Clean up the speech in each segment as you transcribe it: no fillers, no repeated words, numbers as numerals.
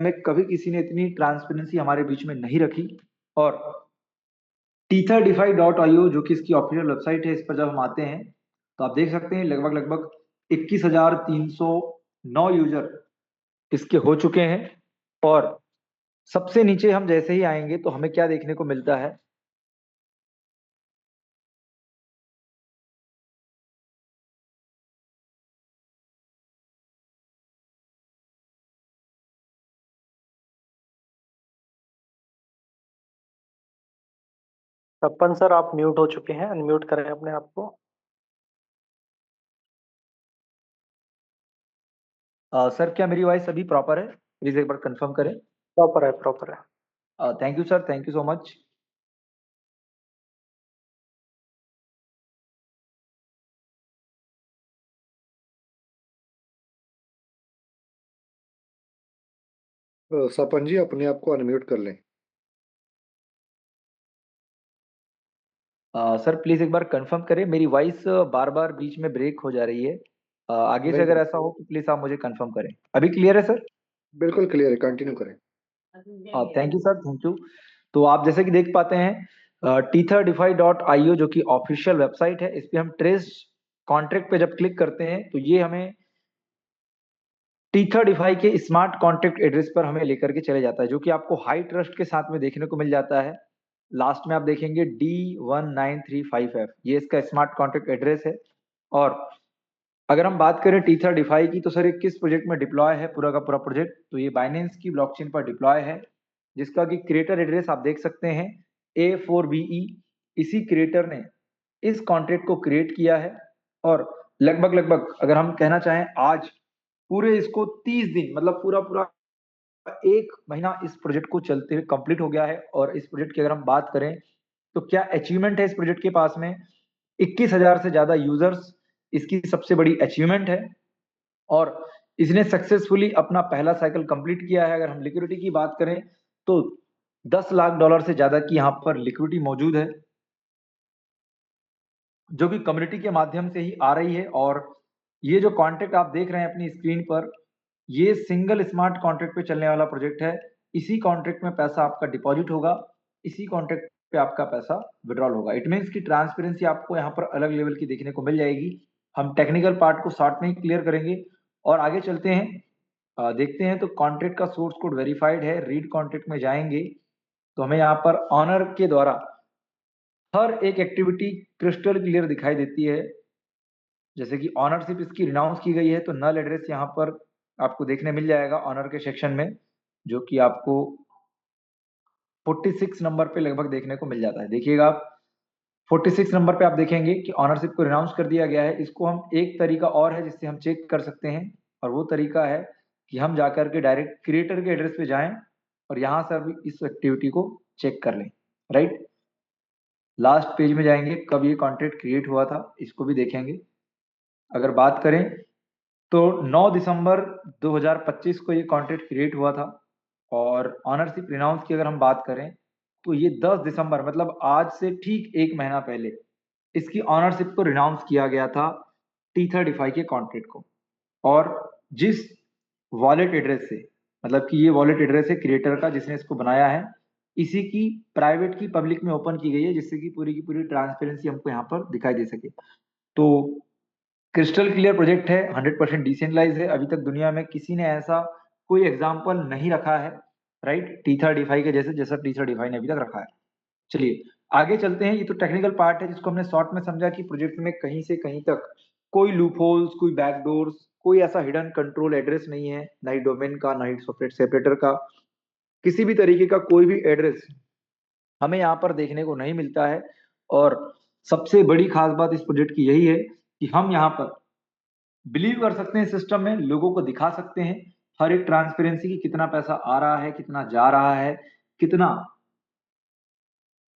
में कभी किसी ने इतनी ट्रांसपेरेंसी हमारे बीच में नहीं रखी। और tether.defi.io जो कि इसकी ऑफिशियल वेबसाइट है, इस पर जब हम आते हैं तो आप देख सकते हैं लगभग लगभग 21,309 यूजर इसके हो चुके हैं। और सबसे नीचे हम जैसे ही आएंगे तो हमें क्या देखने को मिलता है। तपन सर, आप म्यूट हो चुके हैं, अनम्यूट करें अपने आप को। सर क्या मेरी वॉइस अभी प्रॉपर है? प्लीज एक बार कंफर्म करें। प्रॉपर है, प्रॉपर है। Thank you sir, thank you so much. Sapan ji अपने आप को अनम्यूट कर लें। सर प्लीज एक बार कंफर्म करें, मेरी वॉइस बार बार बीच में ब्रेक हो जा रही है। आगे से नहीं, अगर ऐसा हो तो प्लीज आप मुझे कंफर्म करें। अभी क्लियर है सर? बिल्कुल क्लियर है, कंटिन्यू करें। Thank you sir, thank you. तो आप जैसे कि देख पाते हैं tether.defi.io जो कि ऑफिशियल वेबसाइट है, इस पे हम ट्रेस कॉन्ट्रैक्ट पे जब क्लिक करते हैं तो ये हमें tether.defi के स्मार्ट कॉन्ट्रैक्ट एड्रेस पर हमें लेकर के चले जाता है, जो कि आपको हाई ट्रस्ट के साथ में देखने को मिल जाता है। लास्ट में आप देखेंगे D1935F, ये इसका स्मार्ट कॉन्ट्रैक्ट एड्रेस है। और अगर हम बात करें टीथर डिफाई की तो सर ये किस प्रोजेक्ट में डिप्लॉय है पूरा का पूरा प्रोजेक्ट, तो ये बाइनेंस की ब्लॉकचेन पर डिप्लॉय है, जिसका कि क्रिएटर एड्रेस आप देख सकते हैं A4BE। इसी क्रिएटर ने इस कॉन्ट्रैक्ट को क्रिएट किया है। और लगभग लगभग अगर हम कहना चाहें आज पूरे इसको 30 दिन मतलब पूरा पूरा एक महीना इस प्रोजेक्ट को चलते हुए कंप्लीट हो गया है। और इस प्रोजेक्ट की अगर हम बात करें तो क्या अचीवमेंट है इस प्रोजेक्ट के पास में, 21,000 से ज्यादा यूजर्स इसकी सबसे बड़ी अचीवमेंट है। और इसने सक्सेसफुली अपना पहला साइकिल कंप्लीट किया है। अगर हम लिक्विडिटी की बात करें तो $10 लाख से ज्यादा की यहाँ पर लिक्विडिटी मौजूद है, जो कि कम्युनिटी के माध्यम से ही आ रही है। और ये जो कॉन्ट्रैक्ट आप देख रहे हैं अपनी स्क्रीन पर, ये सिंगल स्मार्ट कॉन्ट्रैक्ट पे चलने वाला प्रोजेक्ट है। इसी कॉन्ट्रैक्ट में पैसा आपका डिपॉजिट होगा, इसी कॉन्ट्रैक्ट पे आपका पैसा विड्रॉल होगा। इट मीन्स की ट्रांसपेरेंसी आपको यहाँ पर अलग लेवल की देखने को मिल जाएगी। हम टेक्निकल पार्ट को शॉर्ट में ही क्लियर करेंगे और आगे चलते हैं। देखते हैं तो कॉन्ट्रैक्ट का सोर्स कोड वेरीफाइड है। रीड कॉन्ट्रैक्ट में जाएंगे तो हमें यहाँ पर ऑनर के द्वारा हर एक एक्टिविटी क्रिस्टल क्लियर दिखाई देती है। जैसे कि ऑनरशिप इसकी रिनाउंस की गई है तो नल एड्रेस यहाँ पर आपको देखने मिल जाएगा ऑनर के सेक्शन में, जो कि आपको 46 नंबर पे लगभग देखने को मिल जाता है। देखिएगा आप 46 नंबर पे आप देखेंगे कि ऑनरशिप को रिनाउंस कर दिया गया है। इसको हम एक तरीका और है जिससे हम चेक कर सकते हैं, और वो तरीका है कि हम जाकर के डायरेक्ट क्रिएटर के एड्रेस पे जाएं और यहाँ से अभी इस एक्टिविटी को चेक कर लें। राइट, लास्ट पेज में जाएंगे, कब ये कॉन्ट्रैक्ट क्रिएट हुआ था इसको भी देखेंगे। अगर बात करें तो 9 दिसंबर 2025 को ये कॉन्ट्रैक्ट क्रिएट हुआ था। और ऑनरशिप रिनाउंस की अगर हम बात करें तो ये 10 दिसंबर मतलब आज से ठीक एक महीना पहले इसकी ऑनरशिप को रिनाउंस किया गया था T35 के कॉन्ट्रैक्ट को। और जिस वॉलेट एड्रेस से, मतलब कि ये वॉलेट एड्रेस है क्रिएटर का जिसने इसको बनाया है, इसी की प्राइवेट की पब्लिक में ओपन की गई है, जिससे कि पूरी की पूरी ट्रांसपेरेंसी हमको यहाँ पर दिखाई दे सके। तो क्रिस्टल क्लियर प्रोजेक्ट है, 100% डिसेंट्रलाइज है। अभी तक दुनिया में किसी ने ऐसा कोई एग्जाम्पल नहीं रखा है, राइट, टीथर डिफाई के जैसे जैसा टीथर डिफाई ने अभी तक रखा है। चलिए आगे चलते हैं। ये तो टेक्निकल पार्ट है जिसको हमने शॉर्ट में समझा कि प्रोजेक्ट में कहीं से कहीं तक कोई लूपहोल्स, कोई बैकडोर्स, कोई ऐसा हिडन कंट्रोल एड्रेस नहीं है, ना ही डोमेन का, ना ही सॉकेट सेपरेटर का, किसी भी तरीके का कोई भी एड्रेस हमें यहाँ पर देखने को नहीं मिलता है। और सबसे बड़ी खास बात इस प्रोजेक्ट की यही है कि हम यहाँ पर बिलीव कर सकते हैं सिस्टम में, लोगों को दिखा सकते हैं हर एक ट्रांसपेरेंसी की, कितना पैसा आ रहा है, कितना जा रहा है, कितना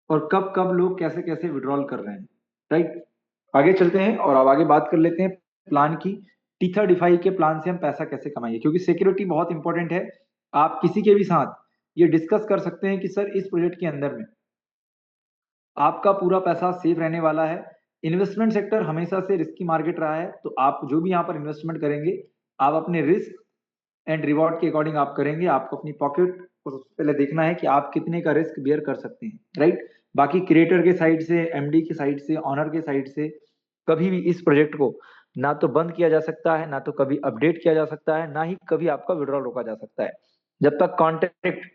और कब कब लोग कैसे कैसे विड्रॉल कर रहे हैं। राइट, आगे चलते हैं और अब आगे बात कर लेते हैं प्लान की। टीथर डिफाई के प्लान से हम पैसा कैसे कमाएंगे, क्योंकि सिक्योरिटी बहुत इंपॉर्टेंट है। आप किसी के भी साथ ये डिस्कस कर सकते हैं कि सर इस प्रोजेक्ट के अंदर में आपका पूरा पैसा सेफ रहने वाला है। इन्वेस्टमेंट सेक्टर हमेशा से रिस्की मार्केट रहा है, तो आप जो भी यहाँ पर इन्वेस्टमेंट करेंगे आप अपने रिस्क एंड रिवॉर्ड के अकॉर्डिंग आप करेंगे। आपको अपनी पॉकेट को सबसे पहले देखना है कि आप कितने का रिस्क बियर कर सकते हैं, राइट। बाकी क्रिएटर के साइड से, एमडी की साइड से, ऑनर के साइड से कभी भी इस प्रोजेक्ट को ना तो बंद किया जा सकता है, ना तो कभी अपडेट किया जा सकता है, ना ही कभी आपका विड्रॉल रोका जा सकता है। जब तक कॉन्ट्रैक्ट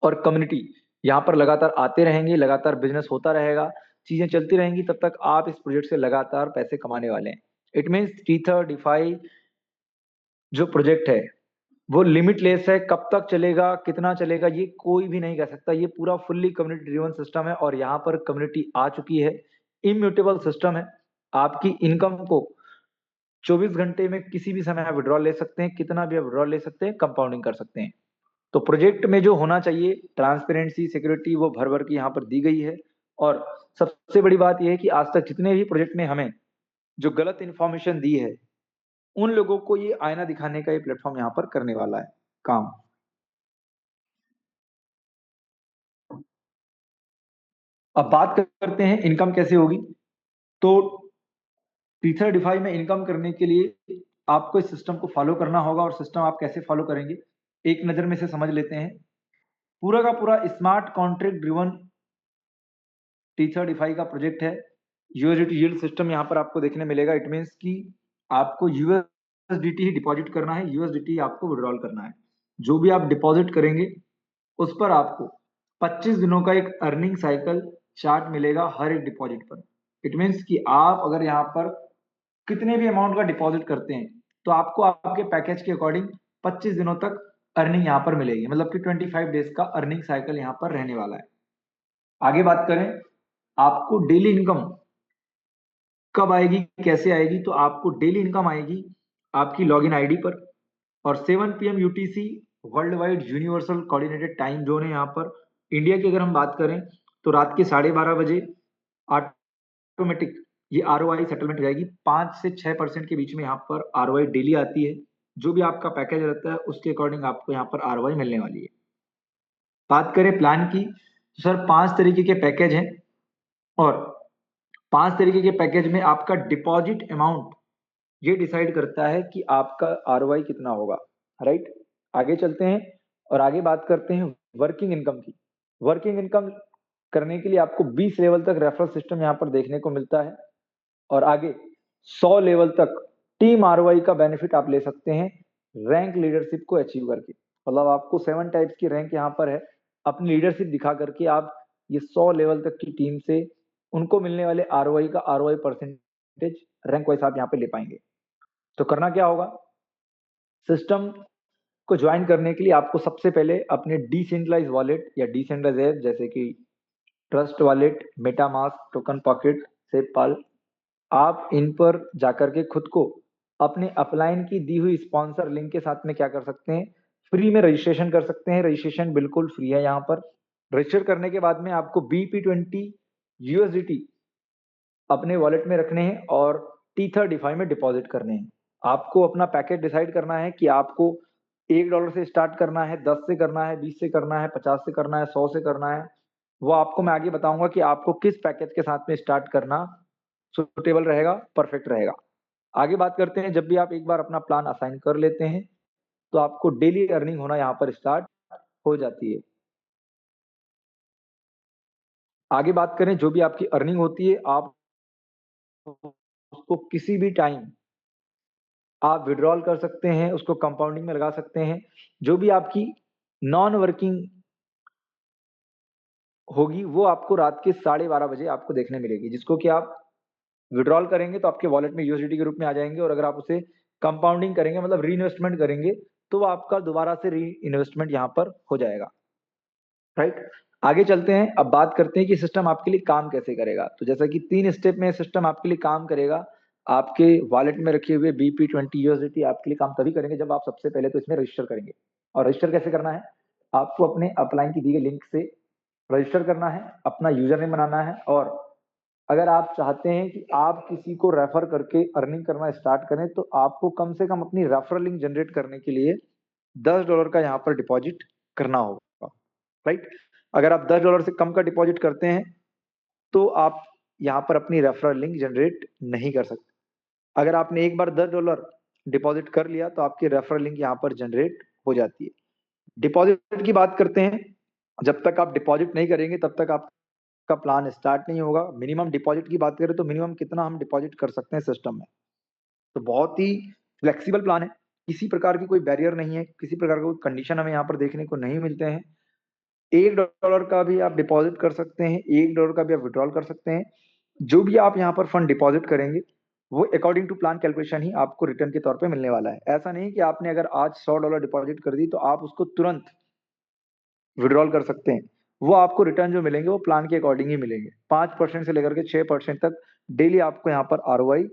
और कम्युनिटी यहाँ पर लगातार आते रहेंगे, लगातार बिजनेस होता रहेगा, चीजें चलती रहेंगी, तब तक आप इस प्रोजेक्ट से लगातार पैसे कमाने वाले हैं। इट मीन्स टीथर डिफाई जो प्रोजेक्ट है वो लिमिटलेस है। कब तक चलेगा, कितना चलेगा, ये कोई भी नहीं कह सकता। ये पूरा फुल्ली कम्युनिटी ड्रिवन सिस्टम है और यहाँ पर कम्युनिटी आ चुकी है। इम्यूटेबल सिस्टम है। आपकी इनकम को 24 घंटे में किसी भी समय आप विड्रॉल ले सकते हैं, कितना भी आप विड्रॉल ले सकते हैं, कंपाउंडिंग कर सकते हैं। तो प्रोजेक्ट में जो होना चाहिए ट्रांसपेरेंसी, सिक्योरिटी, वो भर भर की यहाँ पर दी गई है। और सबसे बड़ी बात यह है कि आज तक जितने भी प्रोजेक्ट ने हमें जो गलत इंफॉर्मेशन दी है, उन लोगों को ये आईना दिखाने का ये प्लेटफॉर्म यहाँ पर करने वाला है काम। अब बात करते हैं इनकम कैसे होगी। तो टीथर डिफाई में इनकम करने के लिए आपको इस सिस्टम को फॉलो करना होगा। और सिस्टम आप कैसे फॉलो करेंगे, एक नजर में से समझ लेते हैं। पूरा का पूरा smart contract driven Tether DeFi का प्रोजेक्ट है। यूएसडीटी यील्ड सिस्टम यहाँ पर आपको देखने मिलेगा। इट मीन्स कि आपको यूएसडीटी ही डिपॉजिट करना है, यूएसडीटी आपको विड्रॉल करना है। जो भी आप डिपॉजिट करेंगे उस पर आपको 25 दिनों का एक अर्निंग साइकिल चार्ट मिलेगा हर एक डिपॉजिट पर। इट मीन्स कि आप अगर यहाँ पर कितने भी अमाउंट का डिपॉजिट करते हैं तो आपको आपके पैकेज के अकॉर्डिंग 25 दिनों तक अर्निंग यहाँ पर मिलेगी। मतलब कि 25 डेज का अर्निंग साइकिल यहाँ पर रहने वाला है। आगे बात करें आपको डेली इनकम कब आएगी, कैसे आएगी, तो आपको डेली इनकम आएगी आपकी लॉगिन आईडी पर। और 7 PM UTC world wide universal coordinated time zone है यहाँ पर। इंडिया की अगर हम बात करें तो रात के 12:30 बजे ऑटोमेटिक ये ROI सेटलमेंट हो जाएगी। 5 से 6% के बीच में यहाँ पर ROI डेली आती है। जो भी आपका पैकेज रहता है उसके अकॉर्डिंग आपको यहाँ पर ROI मिलने वाली है। बात करें प्लान की तो सर 5 तरीके के पैकेज हैं और 5 तरीके के पैकेज में आपका डिपॉजिट अमाउंट ये डिसाइड करता है कि आपका ROI कितना होगा, राइट। आगे चलते हैं और आगे बात करते हैं वर्किंग इनकम की। वर्किंग इनकम करने के लिए आपको 20 लेवल तक रेफरल सिस्टम यहाँ पर देखने को मिलता है और आगे 100 लेवल तक टीम ROI का बेनिफिट आप ले सकते हैं रैंक लीडरशिप को अचीव करके। मतलब आपको 7 टाइप्स की रैंक यहाँ पर है। अपनी लीडरशिप दिखा करके आप ये 100 लेवल तक की टीम से उनको मिलने वाले ROI का ROI परसेंटेज रैंक वाइज आप यहाँ पे ले पाएंगे। तो करना क्या होगा, सिस्टम को ज्वाइन करने के लिए आपको सबसे पहले अपने डिसेंट्रलाइज वॉलेट या डिसेंट्रलाइज ऐप जैसे कि Trust Wallet, MetaMask, Token Pocket, SafePal, आप इन पर जाकर के खुद को अपने अपलाइन की दी हुई स्पॉन्सर लिंक के साथ में क्या कर सकते हैं, फ्री में रजिस्ट्रेशन कर सकते हैं। रजिस्ट्रेशन बिल्कुल फ्री है। यहाँ पर रजिस्टर करने के बाद में आपको BP20 USDT अपने वॉलेट में रखने हैं और टीथर डिफाई में डिपॉजिट करने हैं। आपको अपना पैकेज डिसाइड करना है कि आपको $1 से स्टार्ट करना है, 10 से करना है, 20 से करना है, 50 से करना है, 100 से करना है। वो आपको मैं आगे बताऊंगा कि आपको किस पैकेज के साथ में स्टार्ट करना सुटेबल रहेगा, परफेक्ट रहेगा। आगे बात करते हैं, जब भी आप एक बार अपना प्लान असाइन कर लेते हैं तो आपको डेली अर्निंग होना यहाँ पर स्टार्ट हो जाती है। आगे बात करें, जो भी आपकी अर्निंग होती है आप उसको किसी भी टाइम आप विड्रॉल कर सकते हैं, उसको कंपाउंडिंग में लगा सकते हैं। जो भी आपकी नॉन वर्किंग होगी वो आपको रात के 12:30 बजे आपको देखने मिलेगी, जिसको कि आप विड्रॉल करेंगे तो आपके वॉलेट में USDT के रूप में आ जाएंगे। और अगर आप उसे कंपाउंडिंग करेंगे मतलब री इन्वेस्टमेंट करेंगे तो वो आपका दोबारा से री इन्वेस्टमेंट यहाँ पर हो जाएगा, राइट। आगे चलते हैं, अब बात करते हैं कि सिस्टम आपके लिए काम कैसे करेगा। तो जैसा कि 3 स्टेप में सिस्टम आपके लिए काम करेगा। आपके वॉलेट में रखे हुए BP20 USDT आपके लिए काम तभी करेंगे जब आप सबसे पहले तो इसमें रजिस्टर करेंगे। और रजिस्टर कैसे करना है, आपको अपने अपलाइन की दी गई लिंक से रजिस्टर करना है, अपना यूजर नेम बनाना है। और अगर आप चाहते हैं कि आप किसी को रेफर करके अर्निंग करना स्टार्ट करें तो आपको कम से कम अपनी रेफरल लिंक जनरेट करने के लिए $10 का यहाँ पर डिपॉजिट करना होगा, राइट। अगर आप $10 से कम का डिपॉजिट करते हैं तो आप यहाँ पर अपनी रेफरल लिंक जनरेट नहीं कर सकते। अगर आपने एक बार $10 डिपॉजिट कर लिया तो आपकी रेफरल लिंक यहाँ पर जनरेट हो जाती है। डिपॉजिट की बात करते हैं, जब तक आप डिपॉजिट नहीं करेंगे तब तक आपका प्लान स्टार्ट नहीं होगा। मिनिमम डिपॉजिट की बात करें तो मिनिमम कितना हम डिपॉजिट कर सकते हैं सिस्टम में, तो बहुत ही फ्लेक्सिबल प्लान है, किसी प्रकार की कोई बैरियर नहीं है, किसी प्रकार का कोई कंडीशन हमें यहाँ पर देखने को नहीं मिलते हैं। $1 का भी आप डिपॉजिट कर सकते हैं, $1 का भी आप विड्रॉल कर सकते हैं। जो भी आप यहाँ पर फंड डिपॉजिट करेंगे वो अकॉर्डिंग टू प्लान कैलकुलेशन ही आपको रिटर्न के तौर पे मिलने वाला है। ऐसा नहीं कि आपने अगर आज $100 डिपॉजिट कर दी तो आप उसको तुरंत विड्रॉल कर सकते हैं। वो आपको रिटर्न जो मिलेंगे वो प्लान के अकॉर्डिंग ही मिलेंगे। 5% से लेकर के 6% तक डेली आपको यहाँ पर आरओआई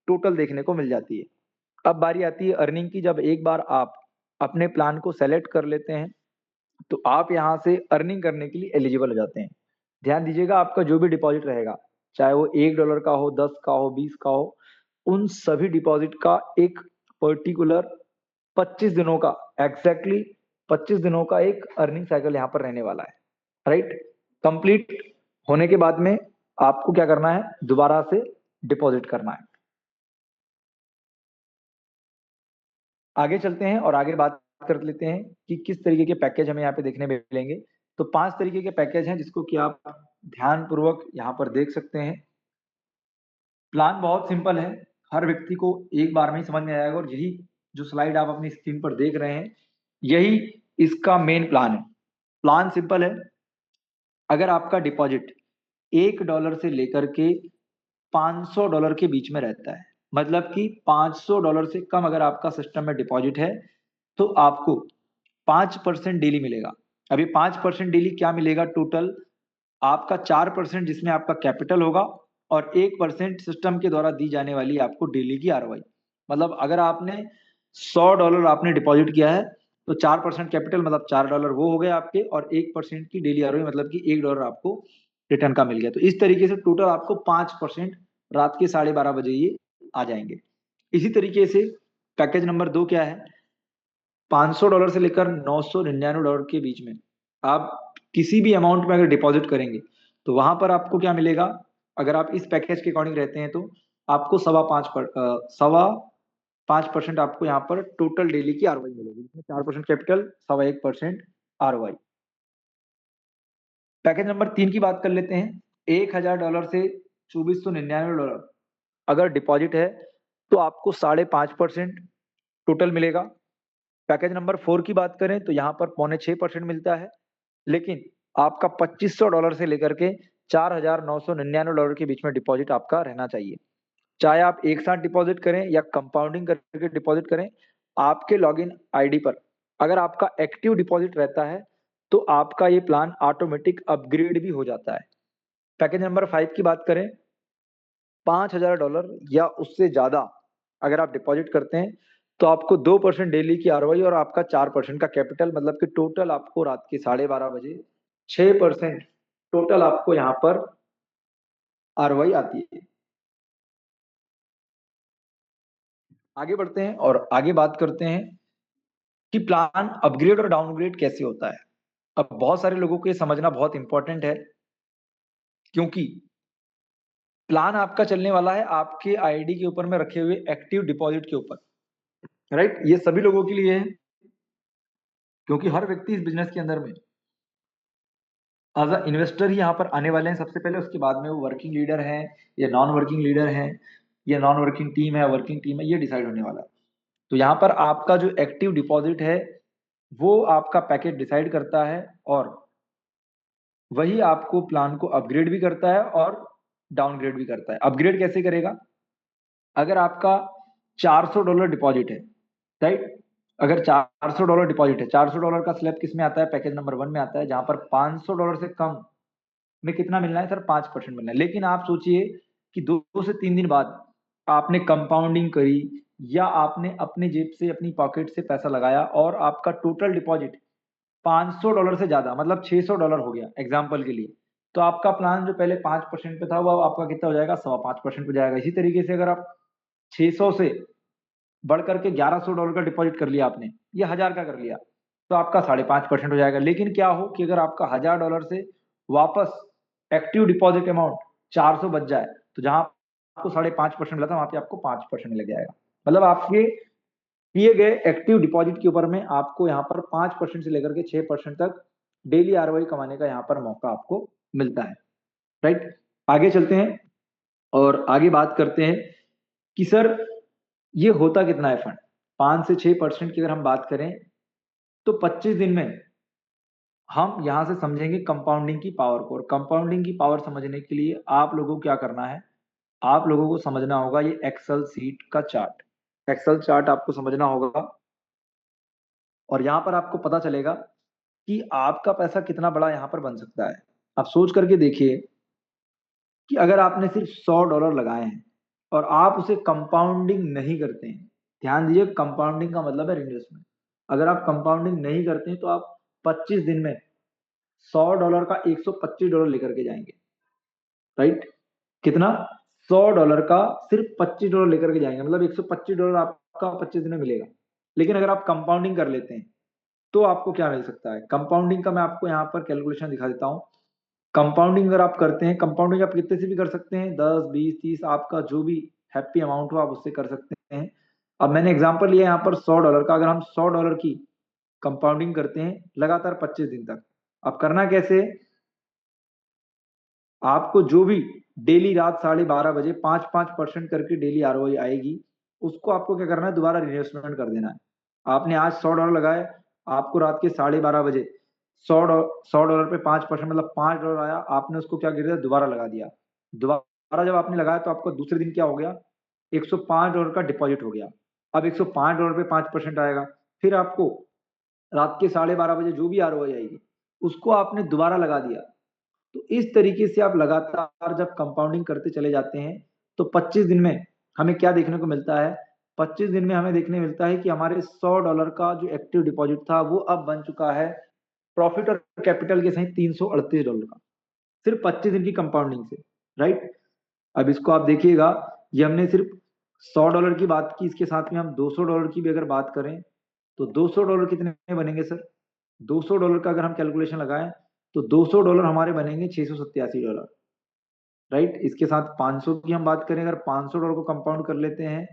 टोटल देखने को मिल जाती है। अब बारी आती है अर्निंग की। जब एक बार आप अपने प्लान को सेलेक्ट कर लेते हैं तो आप यहाँ से अर्निंग करने के लिए एलिजिबल हो जाते हैं। ध्यान दीजिएगा, आपका जो भी डिपॉजिट रहेगा, चाहे वो $1 का हो, 10 का हो, 20 का हो, उन सभी डिपॉजिट का एक पर्टिकुलर 25 दिनों का, एग्जैक्टली 25 दिनों का एक अर्निंग साइकिल यहाँ पर रहने वाला है। राइट, कंप्लीट होने के बाद में आपको क्या करना है, दोबारा से डिपॉजिट करना है। आगे चलते हैं और आगे बात कर लेते हैं कि किस तरीके के पैकेज हमें यहाँ पे देखने में मिलेंगे। तो 5 तरीके के पैकेज हैं जिसको कि आप ध्यान पूर्वक यहाँ पर देख सकते हैं। प्लान बहुत सिंपल है, हर व्यक्ति को एक बार में ही समझ में आएगा, और यही जो स्लाइड आप अपनी स्क्रीन पर देख रहे हैं यही इसका मेन प्लान है। प्लान सिंपल है, अगर आपका डिपॉजिट $1 से लेकर के $500 के बीच में रहता है, मतलब कि $500 से कम अगर आपका सिस्टम में डिपॉजिट है तो आपको 5% डेली मिलेगा। अभी 5% डेली क्या मिलेगा, टोटल आपका 4% जिसमें आपका कैपिटल होगा और 1% सिस्टम के द्वारा दी जाने वाली आपको डेली की आरओआई। मतलब अगर आपने $100 आपने डिपॉजिट किया है तो 4% कैपिटल मतलब $4 वो हो गए आपके, और 1% की डेली आरओआई मतलब कि $1 आपको रिटर्न का मिल गया। तो इस तरीके से टोटल आपको 5% रात के 12:30 बजे ये आ जाएंगे। इसी तरीके से पैकेज नंबर 2 क्या है, $500 से लेकर $999 के बीच में आप किसी भी अमाउंट में अगर डिपॉजिट करेंगे तो वहां पर आपको क्या मिलेगा, अगर आप इस पैकेज के अकॉर्डिंग रहते हैं तो आपको 5.5% आपको यहाँ पर टोटल डेली की आरओआई मिलेगी, जिसमें 4% कैपिटल, 1.25% आरओआई। पैकेज नंबर 3 की बात कर लेते हैं। $1000 से $2499 अगर डिपॉजिट है तो आपको 5.5% टोटल मिलेगा। पैकेज नंबर 4 की बात करें तो यहाँ पर 5.6% मिलता है, लेकिन आपका $2500 से लेकर के $4999 के बीच में डिपॉजिट आपका रहना चाहिए। चाहे आप एक साथ डिपॉजिट करें या कंपाउंडिंग करके डिपॉजिट करें, आपके लॉगिन आईडी पर अगर आपका एक्टिव डिपॉजिट रहता है तो आपका ये प्लान ऑटोमेटिक अपग्रेड भी हो जाता है। पैकेज नंबर 5 की बात करें, $5000 या उससे ज्यादा अगर आप डिपॉजिट करते हैं तो आपको 2% डेली की आरओआई और आपका 4% का कैपिटल, मतलब कि टोटल आपको रात के 12:30 बजे 6% टोटल आपको यहाँ पर आरओआई आती है। आगे बढ़ते हैं और आगे बात करते हैं कि प्लान अपग्रेड और डाउनग्रेड कैसे होता है। अब बहुत सारे लोगों को ये समझना बहुत इंपॉर्टेंट है, क्योंकि प्लान आपका चलने वाला है आपके आईडी के ऊपर में रखे हुए एक्टिव डिपॉजिट के ऊपर। राइट, ये सभी लोगों के लिए है, क्योंकि हर व्यक्ति इस बिजनेस के अंदर में एज अ इन्वेस्टर ही यहाँ पर आने वाले हैं सबसे पहले, उसके बाद में वो वर्किंग लीडर हैं या नॉन वर्किंग लीडर हैं या नॉन वर्किंग टीम है, वर्किंग टीम है, ये डिसाइड होने वाला है। तो यहाँ पर आपका जो एक्टिव डिपॉजिट है वो आपका पैकेज डिसाइड करता है, और वही आपको प्लान को अपग्रेड भी करता है और डाउनग्रेड भी करता है। अपग्रेड कैसे करेगा, अगर आपका $400 डिपॉजिट है, राइट, अगर $400 डिपॉजिट है, $400 का स्लैब किस में आता है, पैकेज नंबर 1 में आता है, जहां पर $500 से कम में कितना मिलना है सर, 5% मिलना है। लेकिन आप सोचिए कि 2 से 3 दिन बाद आपने कंपाउंडिंग करी या आपने अपने जेब से अपनी पॉकेट से पैसा लगाया और आपका टोटल डिपॉजिट $500 से ज्यादा मतलब $600 हो गया एग्जाम्पल के लिए, तो आपका प्लान जो पहले 5% पे था वो अब आपका कितना हो जाएगा, 5.25% पे जाएगा। इसी तरीके से अगर आप 600 से बढ़ करके $1100 का डिपॉजिट कर लिया आपने, या 1000 का कर लिया, तो आपका 5.5% हो जाएगा। लेकिन क्या हो कि अगर आपका $1000 से वापस एक्टिव डिपॉजिट अमाउंट 400 बच जाए, तो जहां आपको 5.5% मिला था वहां पे आपको 5% लग जाएगा। मतलब आपके किए गए एक्टिव डिपॉजिट के ऊपर में आपको यहाँ पर 5% से लेकर के 6% तक डेली आरओआई कमाने का यहाँ पर मौका आपको मिलता है। राइट, आगे चलते हैं और आगे बात करते हैं कि सर ये होता कितना है फंड। 5 से 6% की अगर हम बात करें तो 25 दिन में हम यहां से समझेंगे कंपाउंडिंग की पावर को। और कंपाउंडिंग की पावर समझने के लिए आप लोगों को क्या करना है, आप लोगों को समझना होगा ये एक्सेल सीट का चार्ट। एक्सेल चार्ट आपको समझना होगा और यहाँ पर आपको पता चलेगा कि आपका पैसा कितना बड़ा यहाँ पर बन सकता है। आप सोच करके देखिए कि अगर आपने सिर्फ $100 लगाए हैं और आप उसे कंपाउंडिंग नहीं करते हैं, ध्यान दीजिए कंपाउंडिंग का मतलब है इन्वेस्टमेंट। अगर आप कंपाउंडिंग नहीं करते हैं तो आप 25 दिन में $100 का $125 लेकर के जाएंगे। राइट, कितना? $100 का सिर्फ $25 लेकर के जाएंगे, मतलब $125 आपका 25 दिन में मिलेगा। लेकिन अगर आप कंपाउंडिंग कर लेते हैं तो आपको क्या मिल सकता है। कंपाउंडिंग का मैं आपको यहाँ पर कैलकुलेशन दिखा देता हूँ। कंपाउंडिंग अगर आप करते हैं, कंपाउंडिंग आप कितने से भी कर सकते हैं, 10, 20, 30, आपका जो भी हैप्पी अमाउंट हो आप उससे कर सकते हैं। अब मैंने एग्जांपल लिया यहाँ पर $100 का। अगर हम $100 की कंपाउंडिंग करते हैं लगातार 25 दिन तक, अब करना कैसे, आपको जो भी डेली रात 12:30 बजे 5% करके डेली आरओआई आएगी, उसको आपको क्या करना है, दोबारा इन्वेस्टमेंट कर देना है। आपने आज $100 लगाए, आपको रात के 12:30 बजे $100 पे 5% मतलब $5 आया, आपने उसको क्या कर दिया, दोबारा लगा दिया। दोबारा जब आपने लगाया तो आपका दूसरे दिन क्या हो गया, $105 का डिपॉजिट हो गया। अब $105 पे 5% आएगा, फिर आपको रात के 12:30 बजे जो भी आरओआई आएगी उसको आपने दोबारा लगा दिया। तो इस तरीके से आप लगातार जब कंपाउंडिंग करते चले जाते हैं तो 25 दिन में हमें क्या देखने को मिलता है, 25 दिन में हमें देखने मिलता है कि हमारे $100 का जो एक्टिव डिपॉजिट था वो अब बन चुका है प्रॉफिट और कैपिटल के सहित $338 का, सिर्फ 25 दिन की कंपाउंडिंग से। राइट, अब इसको आप देखिएगा, ये हमने सिर्फ $100 की बात की, इसके साथ में हम $200 की भी अगर बात करें तो $200 कितने बनेंगे सर, $200 का अगर हम कैलकुलेशन लगाएं तो $200 हमारे बनेंगे $687। राइट, इसके साथ 500 की हम बात करें, अगर $500 को कंपाउंड कर लेते हैं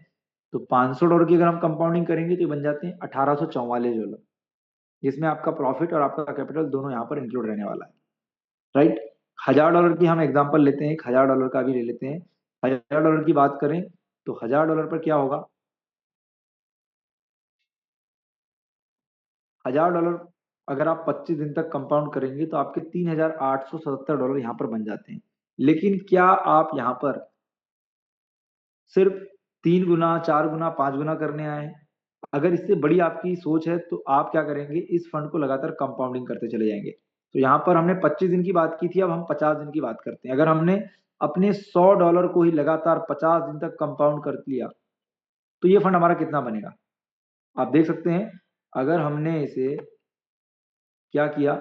तो $500 की अगर हम कंपाउंडिंग करेंगे तो ये बन जाते हैं $1844, जिसमें आपका प्रॉफिट और आपका कैपिटल दोनों यहाँ पर इंक्लूड रहने वाला है। राइट, $1000 की हम एग्जांपल लेते हैं, $1000 का भी ले लेते हैं। $1000 की बात करें तो $1000 पर क्या होगा, $1000 अगर आप 25 दिन तक कंपाउंड करेंगे तो आपके $3877 यहाँ पर बन जाते हैं। लेकिन क्या आप यहाँ पर सिर्फ 3 गुना, 4 गुना, 5 गुना करने आए हैं? अगर इससे बड़ी आपकी सोच है तो आप क्या करेंगे, इस फंड को लगातार कंपाउंडिंग करते चले जाएंगे। तो यहाँ पर हमने 25 दिन की बात की थी, अब हम 50 दिन की बात करते हैं। अगर हमने अपने $100 को ही लगातार 50 दिन तक कंपाउंड कर लिया तो ये फंड हमारा कितना बनेगा, आप देख सकते हैं। अगर हमने इसे क्या किया,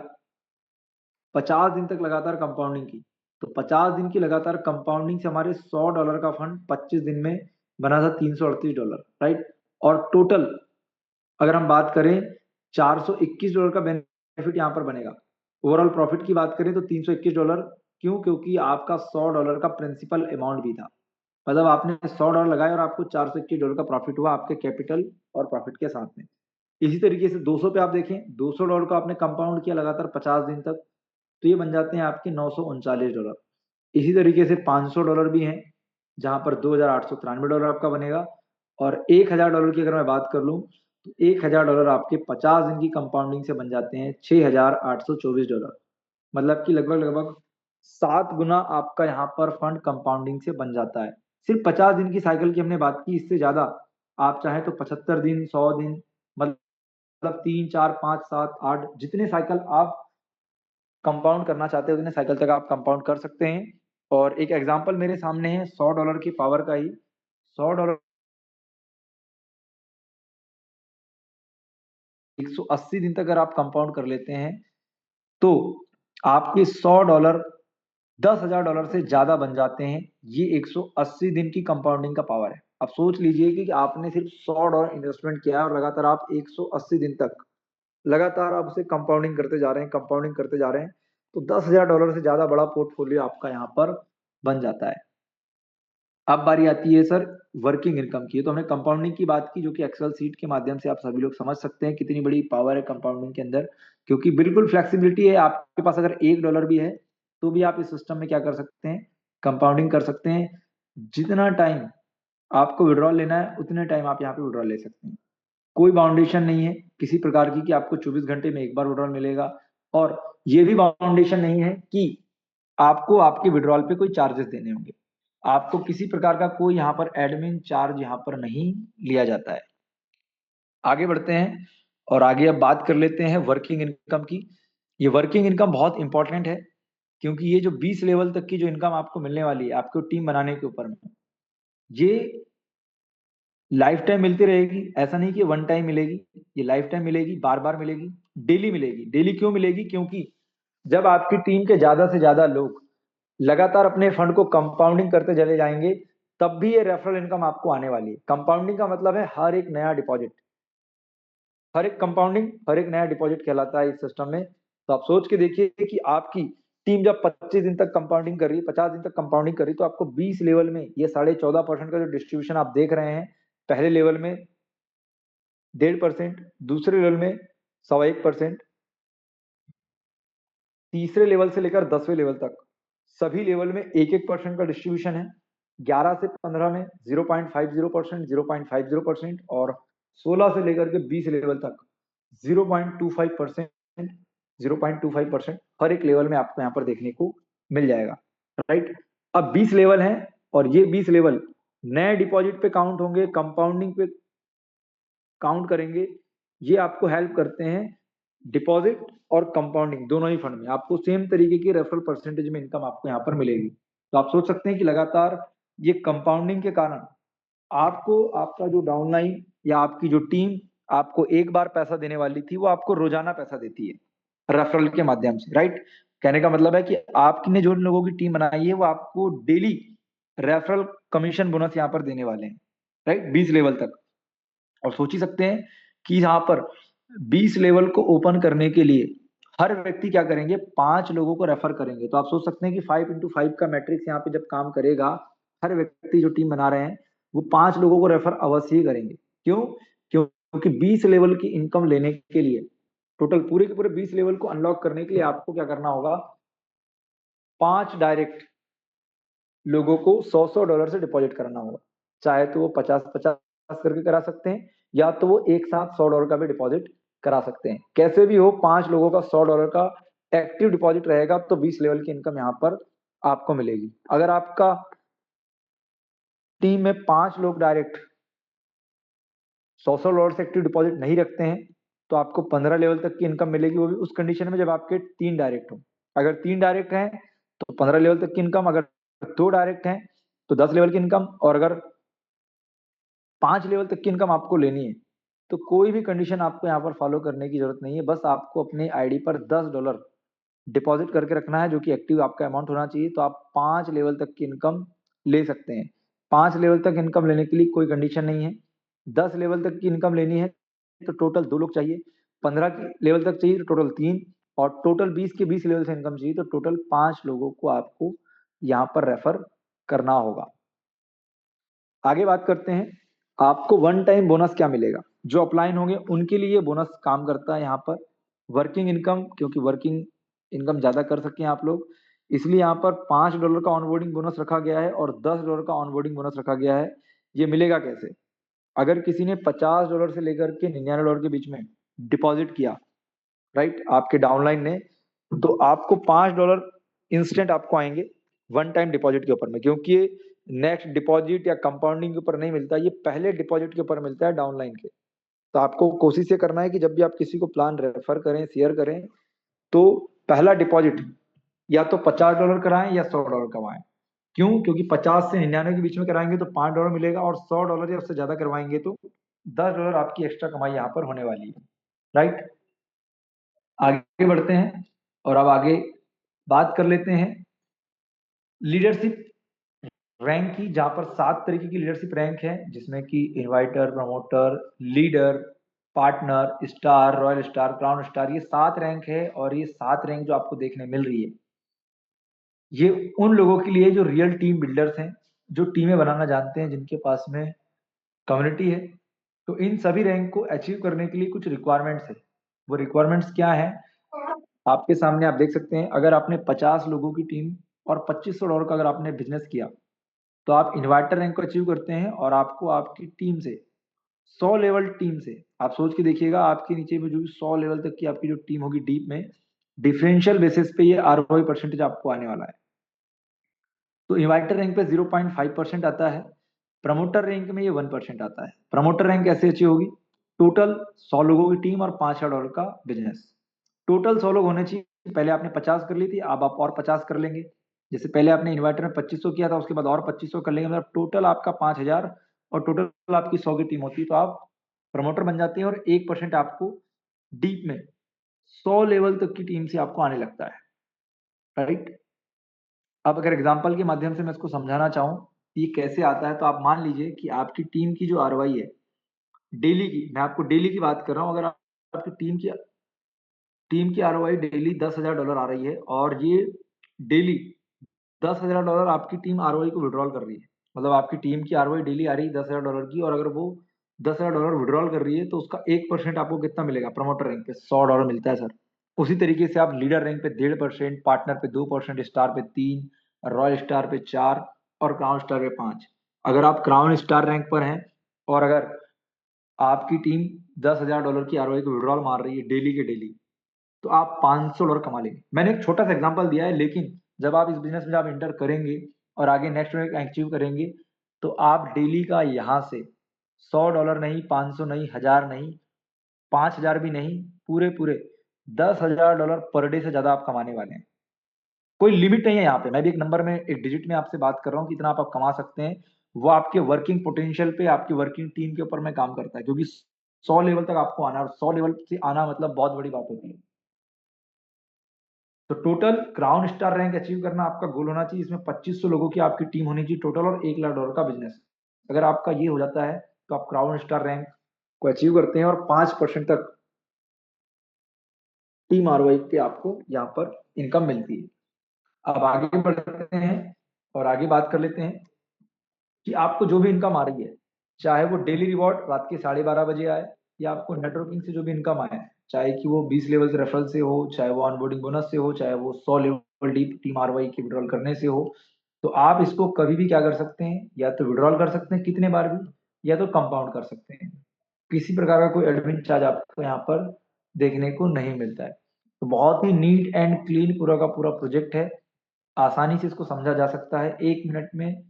50 दिन तक लगातार कंपाउंडिंग की, तो 50 दिन की लगातार कंपाउंडिंग से हमारे $100 का फंड 25 दिन में बना था $338। राइट, और टोटल अगर हम बात करें $421 का बेनिफिट यहाँ पर बनेगा। ओवरऑल प्रॉफिट की बात करें तो $321, क्यों, क्योंकि आपका $100 का प्रिंसिपल अमाउंट भी था, मतलब आपने $100 लगाए और आपको $421 का प्रॉफिट हुआ आपके कैपिटल और प्रॉफिट के साथ में। इसी तरीके से 200 पे आप देखें, $200 का आपने कंपाउंड किया लगातार 50 दिन तक, तो ये बन जाते हैं आपके $939। इसी तरीके से $500 भी हैं जहां पर $2893 आपका बनेगा। और $1000 की अगर मैं बात कर लूं तो $1000 आपके 50 दिन की कंपाउंडिंग से बन जाते हैं $6824, मतलब कि लगभग लगभग 7 गुना आपका यहाँ पर फंड कंपाउंडिंग से बन जाता है। सिर्फ 50 दिन की साइकिल की हमने बात की, इससे ज्यादा आप चाहे तो 75 दिन, 100 दिन, मतलब 3, 4, 5, 7, 8 जितने साइकिल आप कंपाउंड करना चाहते हैं उतने साइकिल तक आप कंपाउंड कर सकते हैं। और एक एग्जांपल मेरे सामने है $100 की पावर का ही। $100 180 दिन तक अगर आप कंपाउंड कर लेते हैं तो आपके $100 $10,000 से ज्यादा बन जाते हैं। ये 180 दिन की कंपाउंडिंग का पावर है। अब सोच लीजिए कि आपने सिर्फ $100 इन्वेस्टमेंट किया है और लगातार आप 180 दिन तक लगातार आप उसे कंपाउंडिंग करते जा रहे हैं, कंपाउंडिंग करते जा रहे हैं, तो $10,000 से ज्यादा बड़ा पोर्टफोलियो आपका यहाँ पर बन जाता है। अब बारी आती है सर वर्किंग इनकम की। तो हमने कंपाउंडिंग की बात की, जो कि एक्सेल सीट के माध्यम से आप सभी लोग समझ सकते हैं कितनी बड़ी पावर है कंपाउंडिंग के अंदर, क्योंकि बिल्कुल फ्लेक्सिबिलिटी है। आपके पास अगर $1 भी है तो भी आप इस सिस्टम में क्या कर सकते हैं, कंपाउंडिंग कर सकते हैं। जितना टाइम आपको विड्रॉल लेना है उतने टाइम आप यहाँ पे विड्रॉल ले सकते हैं। कोई बाउंडेशन नहीं है किसी प्रकार की कि आपको 24 घंटे में एक बार विड्रॉल मिलेगा, और ये भी बाउंडेशन नहीं है कि आपको आपके विड्रॉल पे कोई चार्जेस देने होंगे। आपको किसी प्रकार का कोई यहाँ पर एडमिन चार्ज यहाँ पर नहीं लिया जाता है। आगे बढ़ते हैं और आगे अब बात कर लेते हैं वर्किंग इनकम की। ये वर्किंग इनकम बहुत इंपॉर्टेंट है, क्योंकि ये जो 20 लेवल तक की जो इनकम आपको मिलने वाली है आपको टीम बनाने के ऊपर में, ये लाइफ टाइम मिलती रहेगी। ऐसा नहीं कि वन टाइम मिलेगी, ये लाइफ टाइम मिलेगी, बार बार मिलेगी, डेली मिलेगी। डेली क्यों मिलेगी? क्योंकि जब आपकी टीम के ज्यादा से ज्यादा लोग लगातार अपने फंड को कंपाउंडिंग करते चले जाएंगे, तब भी ये रेफरल इनकम आपको आने वाली है। कंपाउंडिंग का मतलब है हर एक नया डिपॉजिट, हर एक कंपाउंडिंग हर एक नया डिपॉजिट कहलाता है इस सिस्टम में। तो आप सोच के देखिए कि आपकी टीम जब 25 दिन तक कंपाउंडिंग कर रही है, 50 दिन तक कंपाउंडिंग कर रही है, तो आपको 20 लेवल में ये 14.5% का जो डिस्ट्रीब्यूशन आप देख रहे हैं, पहले लेवल में 1.5%, दूसरे लेवल में 1.25%, तीसरे लेवल से लेकर 10वें लेवल तक सभी लेवल में 1-1% का डिस्ट्रीब्यूशन है। 11 से 15 में 0.50%, 0.50%, और 16 से लेकर के 20 लेवल तक 0.25%, 0.25% हर एक लेवल में आपको यहाँ पर देखने को मिल जाएगा। राइट, अब 20 लेवल हैं और ये 20 लेवल नए डिपॉजिट पे काउंट होंगे, कंपाउंडिंग पे काउंट करेंगे। ये आपको हेल्प करते हैं डिपॉजिट और कंपाउंडिंग दोनों ही फंड में। आपको सेम तरीके की रेफरल परसेंटेज में इनकम आपको यहाँ पर मिलेगी। तो आप सोच सकते हैं कि लगातार ये कंपाउंडिंग के कारण आपको आपका जो डाउनलाइन या आपकी जो टीम आपको एक बार पैसा देने वाली थी, वो आपको रोजाना पैसा देती है रेफरल के माध्यम से। राइट, कहने का मतलब है कि आपने जो लोगों की टीम बनाई है वो आपको डेली रेफरल कमीशन बोनस यहाँ पर देने वाले हैं। राइट, 20 लेवल तक। और सोच ही सकते हैं कि यहाँ पर 20 लेवल को ओपन करने के लिए हर व्यक्ति क्या करेंगे, 5 लोगों को रेफर करेंगे। तो आप सोच सकते हैं कि 5x5 का मैट्रिक्स यहाँ पे जब काम करेगा, हर व्यक्ति जो टीम बना रहे हैं वो 5 लोगों को रेफर अवश्य ही करेंगे। क्यों? क्योंकि 20 लेवल की इनकम लेने के लिए, टोटल पूरे के पूरे 20 लेवल को अनलॉक करने के लिए आपको क्या करना होगा, 5 डायरेक्ट लोगों को $100 से डिपॉजिट करना होगा। चाहे तो वो 50-50 करके करा सकते हैं, या तो वो एक साथ $100 का भी डिपॉजिट करा सकते हैं। कैसे भी हो, 5 लोगों का $100 का एक्टिव डिपॉजिट रहेगा तो 20 लेवल की इनकम यहाँ पर आपको मिलेगी। अगर आपका टीम में 5 लोग डायरेक्ट $100 से एक्टिव डिपॉजिट नहीं रखते हैं, तो आपको 15 लेवल तक की इनकम मिलेगी। वो भी उस कंडीशन में जब आपके 3 डायरेक्ट हो। अगर 3 डायरेक्ट हैं तो 15 लेवल तक की इनकम, अगर 2 डायरेक्ट हैं तो 10 लेवल की इनकम, और अगर 5 लेवल तक की इनकम आपको लेनी है तो कोई भी कंडीशन आपको यहाँ पर फॉलो करने की जरूरत नहीं है। बस आपको अपने आईडी पर $10 डिपॉजिट करके रखना है, जो कि एक्टिव आपका अमाउंट होना चाहिए। तो आप 5 लेवल तक की इनकम ले सकते हैं। 5 लेवल तक इनकम लेने के लिए कोई कंडीशन नहीं है। 10 लेवल तक की इनकम लेनी है तो टोटल 2 लोग चाहिए, 15 की लेवल तक चाहिए तो टोटल 3, और टोटल 20 के 20 लेवल से इनकम चाहिए तो टोटल 5 लोगों को आपको यहाँ पर रेफर करना होगा। आगे बात करते हैं, आपको वन टाइम बोनस क्या मिलेगा। जो अपलाइन होंगे उनके लिए बोनस काम करता है यहाँ पर वर्किंग इनकम, क्योंकि वर्किंग इनकम ज्यादा कर सकें आप लोग, इसलिए यहाँ पर $5 का ऑनबोर्डिंग बोनस रखा गया है और $10 का ऑनबोर्डिंग बोनस रखा गया है। ये मिलेगा कैसे? अगर किसी ने $50 से लेकर के $99 के बीच में डिपॉजिट किया, राइट, आपके डाउनलाइन ने, तो आपको $5 इंस्टेंट आपको आएंगे वन टाइम डिपॉजिट के ऊपर में, क्योंकि ये नेक्स्ट डिपॉजिट या कंपाउंडिंग के ऊपर नहीं मिलता, ये पहले डिपॉजिट के ऊपर मिलता है डाउनलाइन के। तो आपको कोशिश ये करना है कि जब भी आप किसी को प्लान रेफर करें, शेयर करें, तो पहला डिपॉजिट या तो $50 कराएं या $100 करवाएं। क्यों? क्योंकि 50 से 99 के बीच में कराएंगे तो $5 मिलेगा, और $100 या उससे ज्यादा करवाएंगे तो $10 आपकी एक्स्ट्रा कमाई यहाँ पर होने वाली है। राइट, आगे बढ़ते हैं और अब आगे बात कर लेते हैं लीडरशिप रैंक की, जहां पर 7 तरीके की लीडरशिप रैंक है, जिसमें कि inviter, promoter, leader, partner, star, royal star, crown star, ये 7 रैंक है। और ये 7 रैंक जो आपको देखने मिल रही है, ये उन लोगों के लिए जो रियल टीम बिल्डर्स हैं, जो टीमें बनाना जानते हैं, जिनके पास में कम्युनिटी है। तो इन सभी रैंक को अचीव करने के लिए कुछ रिक्वायरमेंट्स है। वो रिक्वायरमेंट्स क्या है आपके सामने आप देख सकते हैं। अगर आपने 50 लोगों की टीम और $2500 का अगर आपने बिजनेस किया तो आप इन्वाइटर रैंक को अचीव करते हैं। और आपको आपकी टीम से 100 लेवल टीम से आप सोच के देखिएगा, आपके नीचे में जो भी 100 लेवल तक की आपकी जो टीम होगी डीप में, डिफरेंशियल बेसिस पे ये आरओआई परसेंटेज आपको आने वाला है। तो इन्वाइटर रैंक पे 0.5% आता है, प्रमोटर रैंक में ये 1% आता है। प्रमोटर रैंक कैसे अचीव होगी? टोटल 100 लोगों की टीम और $5000 का बिजनेस। टोटल 100 लोग होने चाहिए। पहले आपने 50 कर ली थी, अब आप और 50 कर लेंगे। जैसे पहले आपने इन्वर्टर में 2500 किया था, उसके बाद और 2500 कर लेंगे, मतलब टोटल आपका 5000 और टोटल आपकी 100 की टीम होती है, तो आप प्रमोटर बन जाते हैं। और 1% आपको डीप में 100 लेवल तक की टीम से आपको आने लगता है, राइट। अब अगर एग्जाम्पल के माध्यम से मैं इसको समझाना चाहूँ ये कैसे आता है, तो आप मान लीजिए कि आपकी टीम की जो आरवाई है डेली की, मैं आपको डेली की बात कर रहा हूँ। अगर आपकी टीम की आरओआई डेली $10,000 आ रही है और ये डेली $10,000 आपकी टीम आरओआई को विड्रॉल कर रही है, मतलब आपकी टीम की आरओआई डेली आ रही है $10,000 की, और अगर वो $10,000 विड्रॉल कर रही है तो उसका 1% आपको कितना मिलेगा? प्रमोटर रैंक पे $100 मिलता है सर। उसी तरीके से आप लीडर रैंक पे 1.5%, पार्टनर पे 2%, स्टार पे 3, रॉयल स्टार पे 4 और क्राउन स्टार पे 5। अगर आप क्राउन स्टार रैंक पर हैं और अगर आपकी टीम $10,000 की आरओआई को विड्रॉल मार रही है डेली के डेली, तो आप $500 कमा लेंगे। मैंने एक छोटा सा एग्जांपल दिया है, लेकिन जब आप इस बिजनेस में जब इंटर करेंगे और आगे नेक्स्ट रैंक अचीव करेंगे तो आप डेली का यहाँ से $100 नहीं, 500 नहीं, 1000 नहीं, 5000 भी नहीं, पूरे पूरे $10,000 पर डे से ज्यादा आप कमाने वाले हैं। कोई लिमिट नहीं है यहाँ पे। मैं भी एक नंबर में, एक डिजिट में आपसे बात कर रहा हूँ कि इतना आप कमा सकते हैं। वो आपके वर्किंग पोटेंशियल पे, आपकी वर्किंग टीम के ऊपर में काम करता है, क्योंकि 100 लेवल तक आपको आना है, और 100 लेवल से आना मतलब बहुत बड़ी बात होती है। तो total crown star rank achieve करना आपका गोल होना चाहिए। इसमें 2500 लोगों की आपकी टीम होनी चाहिए टोटल, और $1,00,000 का बिजनेस। अगर आपका ये हो जाता है तो आप क्राउन स्टार रैंक को अचीव करते हैं और 5% तक टीम आरओआई पे आपको यहाँ पर इनकम मिलती है। अब आगे बढ़ते हैं और आगे बात कर लेते हैं कि आपको जो भी इनकम आ रही है, चाहे वो डेली रिवॉर्ड रात के 12:30 बजे आए, या आपको नेटवर्किंग से जो भी इनकम आए, चाहे कि वो 20 लेवल से रेफरल से हो, चाहे वो ऑनबोर्डिंग बोनस से हो, चाहे वो 100 लेवल डीप टीम आरवाई की विड्रॉल करने से हो, तो आप इसको कभी भी क्या कर सकते हैं, या तो विड्रॉल कर सकते हैं कितने बार भी, या तो कंपाउंड कर सकते हैं। किसी प्रकार का कोई एडमिन चार्ज आपको यहाँ पर देखने को नहीं मिलता है। तो बहुत ही नीट एंड क्लीन पूरा का पूरा प्रोजेक्ट है। आसानी से इसको समझा जा सकता है। 1 मिनट में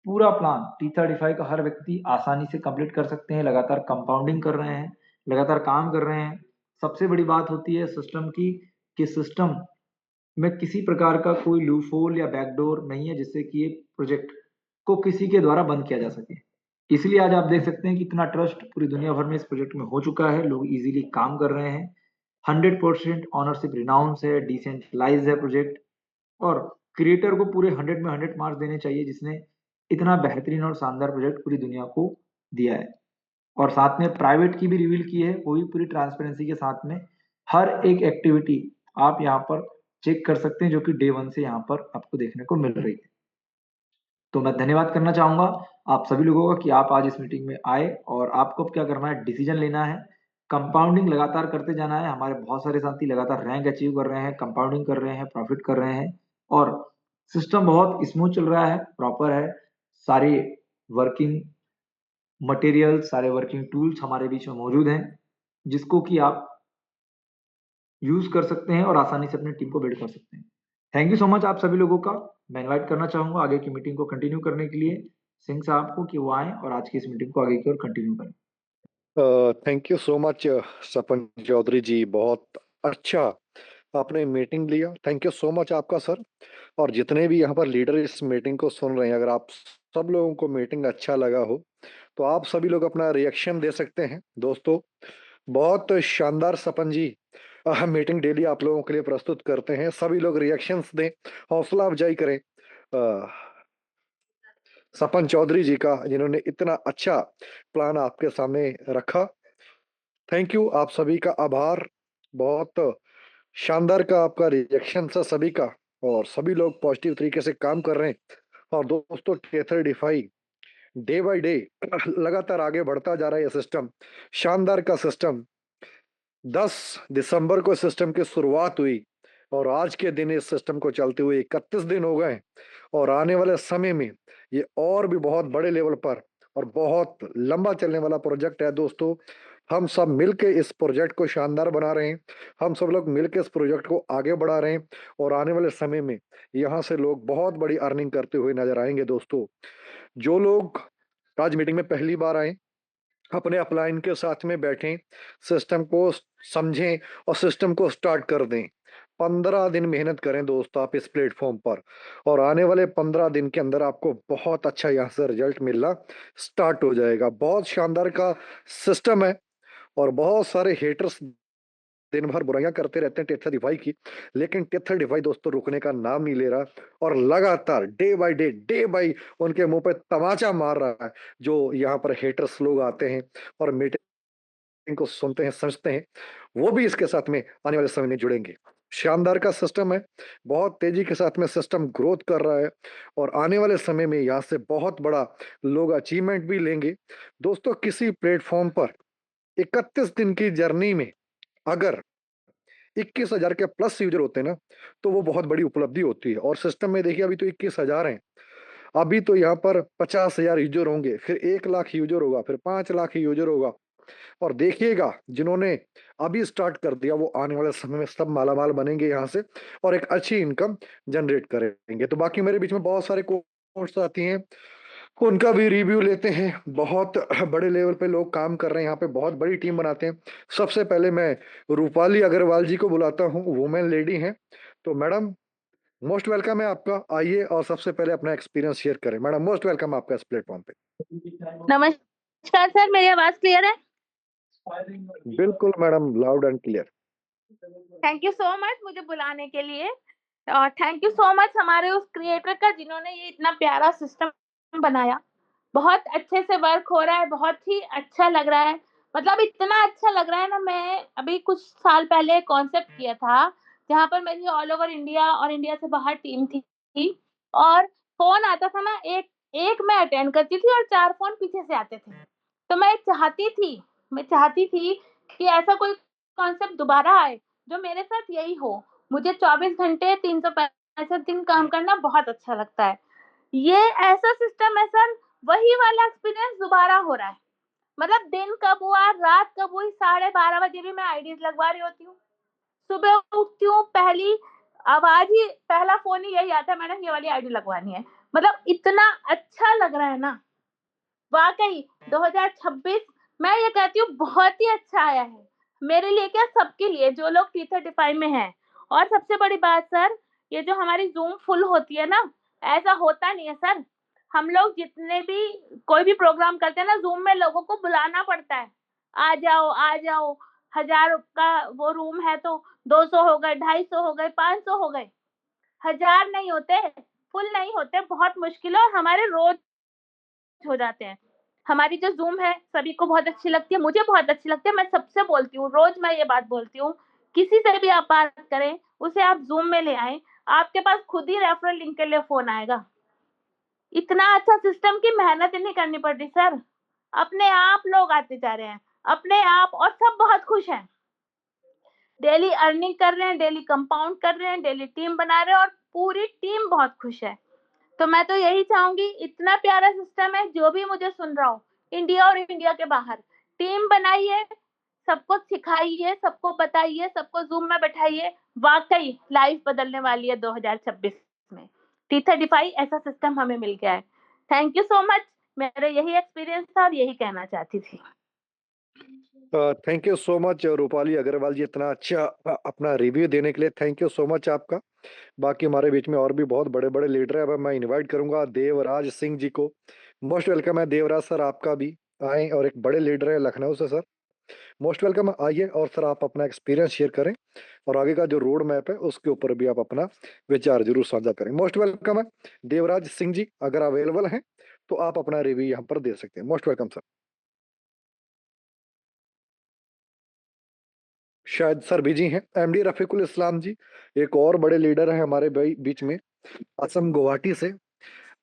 पूरा प्लान T35 का हर व्यक्ति आसानी से कंप्लीट कर सकते हैं। लगातार कंपाउंडिंग कर रहे हैं, लगातार काम कर रहे हैं। सबसे बड़ी बात होती है सिस्टम की, कि सिस्टम में किसी प्रकार का कोई लूपहोल या बैकडोर नहीं है जिससे कि ये प्रोजेक्ट को किसी के द्वारा बंद किया जा सके। इसलिए आज आप देख सकते हैं कि इतना ट्रस्ट पूरी दुनिया भर में इस प्रोजेक्ट में हो चुका है। लोग इजीली काम कर रहे हैं। 100% ऑनरशिप रिनाउंस है, डिसेंट्रलाइज है प्रोजेक्ट, और क्रिएटर को पूरे 100 में 100 मार्क्स देने चाहिए जिसने इतना बेहतरीन और शानदार प्रोजेक्ट पूरी दुनिया को दिया है। और साथ में प्राइवेट की भी रिवील की है, वो भी पूरी ट्रांसपेरेंसी के साथ में। हर एक एक्टिविटी आप यहाँ पर चेक कर सकते हैं जो कि डे 1 से यहाँ पर आपको देखने को मिल रही है। तो मैं धन्यवाद करना चाहूंगा आप सभी लोगों का कि आप आज इस मीटिंग में आए, और आपको अब क्या करना है, डिसीजन लेना है। कंपाउंडिंग लगातार करते जाना है। हमारे बहुत सारे साथी लगातार रैंक अचीव कर रहे हैं, कंपाउंडिंग कर रहे हैं, प्रॉफिट कर रहे हैं, और सिस्टम बहुत स्मूथ चल रहा है, प्रॉपर है। सारे वर्किंग मटेरियल, सारे वर्किंग टूल्स हमारे बीच में मौजूद हैं, जिसको कि आप यूज कर सकते हैं और आसानी से अपनी टीम को बिल्ड कर सकते हैं। थैंक यू सो मच आप सभी लोगों का। मैं इनवाइट करना चाहूंगा आगे की मीटिंग को कंटिन्यू करने के लिए सिंह साहब को, कि वो आए और आज की इस मीटिंग को आगे की ओर कंटिन्यू करें। Thank you so much Sapan Chaudhary जी, बहुत अच्छा आपने मीटिंग लिया। थैंक यू सो मच आपका सर। और जितने भी यहाँ पर लीडर इस मीटिंग को सुन रहे हैं, अगर आप सब लोगों को मीटिंग अच्छा लगा हो तो आप सभी लोग अपना रिएक्शन दे सकते हैं। दोस्तों, बहुत शानदार सपन जी मीटिंग डेली आप लोगों के लिए प्रस्तुत करते हैं। सभी लोग रिएक्शंस दें, हौसला अफजाई करें सपन चौधरी जी का, जिन्होंने इतना अच्छा प्लान आपके सामने रखा। थैंक यू, आप सभी का आभार। बहुत शानदार का आपका रिएक्शन था सभी का, और सभी लोग पॉजिटिव तरीके से काम कर रहे हैं। और दोस्तों टेथर डे बाय डे लगातार आगे बढ़ता जा रहा है। ये सिस्टम शानदार का सिस्टम 10 दिसंबर को सिस्टम की शुरुआत हुई और आज के दिन इस सिस्टम को चलते हुए 31 दिन हो गए और आने वाले समय में ये और भी बहुत बड़े लेवल पर और बहुत लंबा चलने वाला प्रोजेक्ट है। दोस्तों हम सब मिलके इस प्रोजेक्ट को शानदार बना रहे हैं, हम सब लोग मिलके इस प्रोजेक्ट को आगे बढ़ा रहे हैं और आने वाले समय में यहाँ से लोग बहुत बड़ी अर्निंग करते हुए नजर आएंगे। दोस्तों जो लोग आज मीटिंग में पहली बार आए, अपने अपलाइन के साथ में बैठें, सिस्टम को समझें और सिस्टम को स्टार्ट कर दें। 15 दिन मेहनत करें दोस्तों आप इस प्लेटफॉर्म पर और आने वाले 15 दिन के अंदर आपको बहुत अच्छा यहाँ से रिजल्ट मिलना स्टार्ट हो जाएगा। बहुत शानदार का सिस्टम है और बहुत सारे हेटर्स दिन भर बुराइयां करते रहते हैं टेथर डिफाई की, लेकिन टेथर डिफाई दोस्तों रुकने का नाम नहीं ले रहा और लगातार डे बाय उनके मुंह पे तमाचा मार रहा है। जो यहाँ पर हेटर्स लोग आते हैं और मीटिंग को सुनते हैं, समझते हैं, वो भी इसके साथ में आने वाले समय में जुड़ेंगे। शानदार का सिस्टम है, बहुत तेजी के साथ में सिस्टम ग्रोथ कर रहा है और आने वाले समय में यहाँ से बहुत बड़ा लोग अचीवमेंट भी लेंगे। दोस्तों किसी प्लेटफॉर्म पर 31 दिन की जर्नी में अगर 21,000 के प्लस यूजर होते हैं ना, तो वो बहुत बड़ी उपलब्धि होती है। और सिस्टम में देखिए अभी तो 21,000 हैं, अभी तो यहाँ पर 50,000 यूजर होंगे, फिर 1 लाख यूजर होगा, फिर 5 लाख यूजर होगा। और देखिएगा जिन्होंने अभी स्टार्ट कर दिया वो आने वाले समय में सब मालामाल बनेंगे यहाँ से और एक अच्छी इनकम जनरेट करेंगे। तो बाकी मेरे बीच में बहुत सारे कोर्स आती हैं, उनका भी रिव्यू लेते हैं। बहुत बड़े लेवल पे लोग काम कर रहे हैं यहाँ पे, बहुत बड़ी टीम बनाते हैं। सबसे पहले मैं रूपाली अग्रवाल जी को बुलाता हूँ, वुमेन लेडी हैं। तो मैडम मोस्ट वेलकम है आपका, आइए और सबसे पहले अपना एक्सपीरियंस शेयर करें। मैडम मोस्ट वेलकम आपका इस प्लेटफॉर्म पे। नमस्कार सर, मेरी आवाज क्लियर है? बिल्कुल madam, loud and clear. Thank you so much मुझे बुलाने के लिए और थैंक यू सो मच हमारे उस क्रिएटर का जिन्होंने ये इतना प्यारा सिस्टम बनाया। बहुत अच्छे से वर्क हो रहा है, बहुत ही अच्छा लग रहा है। मतलब इतना अच्छा लग रहा है ना, मैं अभी कुछ साल पहले कॉन्सेप्ट किया था जहाँ पर मेरी ऑल ओवर इंडिया और इंडिया से बाहर टीम थी और फोन आता था ना, एक एक मैं अटेंड करती थी और 4 फोन पीछे से आते थे। तो मैं चाहती थी कि ऐसा कोई कॉन्सेप्ट दोबारा आए जो मेरे साथ यही हो। मुझे 24 घंटे 365 दिन काम करना बहुत अच्छा लगता है। ये ऐसा सिस्टम है सर, वही वाला एक्सपीरियंस दोबारा हो रहा है। मतलब दिन कब हुआ, रात कब हुई, 12:30 बजे भी मैं आईडीज लगवा रही होती हूँ। सुबह उठती हूँ, पहली आवाज ही, पहला फोन ही यही आता है, मैडम ये वाली आईडी लगवानी है। मतलब इतना अच्छा लग रहा है ना, वाकई 2026 मैं ये कहती हूँ बहुत ही अच्छा आया है मेरे लिए, क्या सबके लिए जो लोग T35 में हैं। और सबसे बड़ी बात सर, ये जो हमारी जूम फुल होती है ना, ऐसा होता नहीं है सर। हम लोग जितने भी कोई भी प्रोग्राम करते हैं ना, जूम में लोगों को बुलाना पड़ता है, आ जाओ आ जाओ। 1000 का वो रूम है तो 200 हो गए, 250 हो गए, 500 हो गए, 1000 नहीं होते, फुल नहीं होते, बहुत मुश्किल है। और हमारे रोज हो जाते हैं। हमारी जो जूम है सभी को बहुत अच्छी लगती है, मुझे बहुत अच्छी लगती है। मैं सबसे बोलती हूँ, रोज मैं ये बात बोलती हूँ, किसी से भी आप बात करें उसे आप जूम में ले आए, आपके पास खुद ही रेफरल लिंक के लिए फोन आएगा। इतना अच्छा सिस्टम की मेहनत ही नहीं करनी पड़ रही सर, अपने आप लोग आते जा रहे हैं, अपने आप, और सब बहुत खुश हैं। डेली अर्निंग कर रहे हैं, डेली कंपाउंड कर रहे हैं, डेली टीम बना रहे हैं और पूरी टीम बहुत खुश है। तो मैं तो यही चाहूंगी, इतना प्यारा सिस्टम है, जो भी मुझे सुन रहा हो इंडिया और इंडिया के बाहर, टीम बनाइए, सबको सिखाइए, सबको बताइए, सबको जूम में बैठाइए। वाकई लाइफ बदलने वाली है 2026 में। T35 ऐसा सिस्टम हमें मिल गया है। थैंक यू सो मच, मेरा यही एक्सपीरियंस था और यही कहना चाहती थी। Thank you so much Rupali Agarwal ji, इतना अच्छा अपना रिव्यू देने के लिए थैंक यू सो मच आपका। बाकी हमारे बीच में और भी बहुत बड़े बड़े लीडर हैं। अब मैं इनवाइट करूंगा देवराज सिंह जी को। मोस्ट वेलकम है देवराज सर, आपका भी आए और एक बड़े लीडर है लखनऊ से। सर मोस्ट वेलकम है, आइए और सर आप अपना एक्सपीरियंस शेयर करें और आगे का जो रोड मैप है उसके ऊपर भी आप अपना विचार जरूर साझा करें। मोस्ट वेलकम है देवराज सिंह जी, अगर अवेलेबल हैं तो आप अपना रिव्यू यहाँ पर दे सकते हैं। Most welcome sir. शायद सर बिजी हैं। एमडी रफीकुल इस्लाम जी एक और बड़े लीडर हैं हमारे बीच में, असम गुवाहाटी से।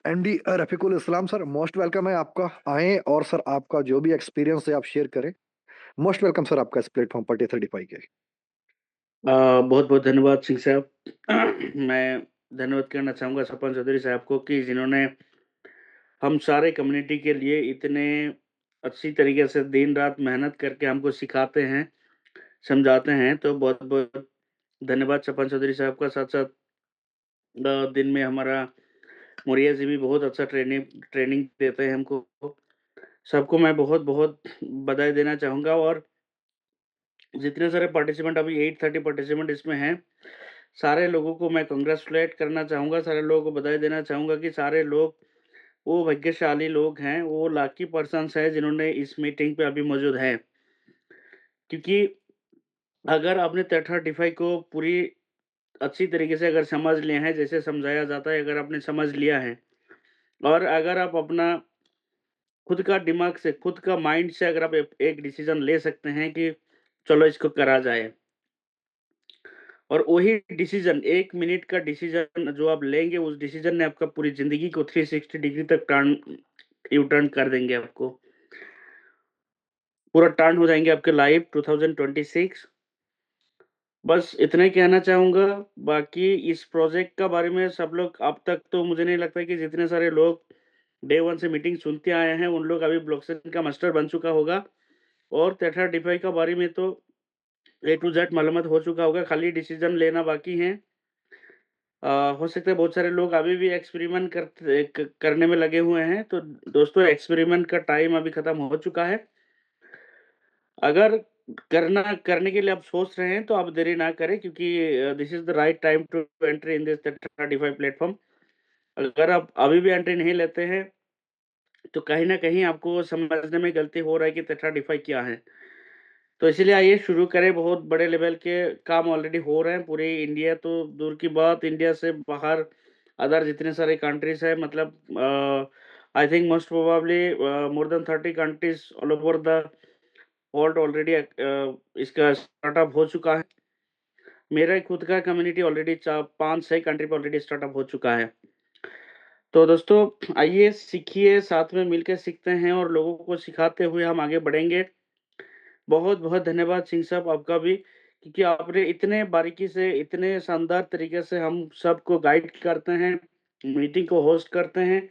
एमडी रफीकुल इस्लाम सर, मोस्ट वेलकम है आपका। आए और सर आपका जो भी एक्सपीरियंस है आप शेयर करें। मोस्ट वेलकम सर आपका इस प्लेटफॉर्म पर T35 के। बहुत बहुत धन्यवाद सिंह साहब। मैं धन्यवाद करना चाहूँगा सपन चौधरी साहब को कि जिन्होंने हम सारे कम्युनिटी के लिए इतने अच्छी तरीके से दिन रात मेहनत करके हमको सिखाते हैं, समझाते हैं। तो बहुत बहुत धन्यवाद सपन चौधरी साहब का। साथ साथ दिन में हमारा मोरिया जी भी बहुत अच्छा ट्रेनिंग देते हैं हमको। सबको मैं बहुत बहुत बधाई देना चाहूँगा। और जितने सारे पार्टिसिपेंट अभी 830 पार्टिसिपेंट इसमें हैं, सारे लोगों को मैं कांग्रेचुलेट करना चाहूँगा, सारे लोगों को बधाई देना चाहूँगा कि सारे लोग वो भाग्यशाली लोग हैं, वो लकी पर्सन्स हैं जिन्होंने इस मीटिंग पे अभी मौजूद हैं। क्योंकि अगर आपने T35 को पूरी अच्छी तरीके से अगर समझ लिए हैं, जैसे समझाया जाता है, अगर आपने समझ लिया है और अगर आप अपना खुद का दिमाग से, खुद का माइंड से अगर आप एक डिसीजन ले सकते हैं कि चलो इसको करा जाए, और वही डिसीजन 1 मिनट का डिसीजन जो आप लेंगे, उस डिसीजन ने आपका पूरी ज़िंदगी को 360 डिग्री तक यू टर्न कर देंगे आपको। पूरा टर्न हो जाएँगे आपके लाइफ 2026। बस इतना ही कहना चाहूँगा। बाकी इस प्रोजेक्ट का बारे में सब लोग अब तक तो मुझे नहीं लगता कि जितने सारे लोग डे 1 से मीटिंग सुनते आए हैं, उन लोग अभी ब्लॉकचेन का मास्टर बन चुका होगा। और T35 का बारे में तो A to Z मालूमात हो चुका होगा, खाली डिसीजन लेना बाकी है। हो सकता है बहुत सारे लोग अभी भी एक्सपेरिमेंट करने में लगे हुए हैं। तो दोस्तों, एक्सपेरिमेंट का टाइम अभी खत्म हो चुका है। अगर करने के लिए आप सोच रहे हैं तो आप देरी ना करें, क्योंकि this is the right time to entry in this T35 platform. अगर आप अभी भी एंट्री नहीं लेते हैं तो कहीं ना कहीं आपको समझने में गलती हो रहा है कि T35 क्या है। तो इसीलिए आइए शुरू करें। बहुत बड़े लेवल के काम ऑलरेडी हो रहे हैं पूरे इंडिया, तो दूर की बात, इंडिया से बाहर अदर जितने सारे कंट्रीज है, मतलब I think most probably more than 30 countries all over the world already इसका स्टार्टअप हो चुका है। मेरा खुद का कम्युनिटी ऑलरेडी 5-6 कंट्री पर ऑलरेडी स्टार्टअप हो चुका है। तो दोस्तों, आइए सीखिए, साथ में मिलकर सीखते हैं और लोगों को सिखाते हुए हम आगे बढ़ेंगे। बहुत बहुत धन्यवाद सिंह साहब आपका भी, क्योंकि आपने इतने बारीकी से, इतने शानदार तरीके से हम सबको गाइड करते हैं, मीटिंग को होस्ट करते हैं।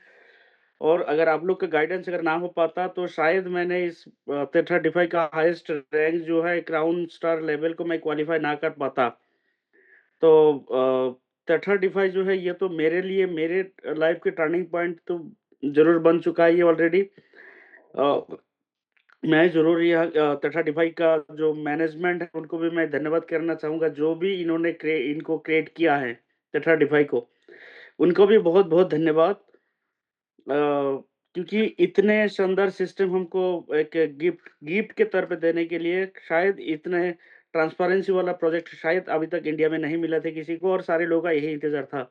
और अगर आप लोग का गाइडेंस अगर ना हो पाता तो शायद मैंने इस T35 का हाईएस्ट रैंक जो है क्राउन स्टार लेवल को मैं क्वालिफाई ना कर पाता। तो T35 जो है ये तो मेरे लिए, मेरे लाइफ के टर्निंग पॉइंट तो जरूर बन चुका है ये ऑलरेडी। मैं ज़रूर यह T35 का जो मैनेजमेंट है उनको भी मैं धन्यवाद करना चाहूँगा, जो भी इन्होंने इनको क्रिएट किया है T35 को, उनको भी बहुत बहुत धन्यवाद। क्योंकि इतने शानदार सिस्टम हमको एक गिफ्ट के तौर पे देने के लिए, शायद इतने ट्रांसपेरेंसी वाला प्रोजेक्ट शायद अभी तक इंडिया में नहीं मिला था किसी को, और सारे लोगों का यही इंतजार था।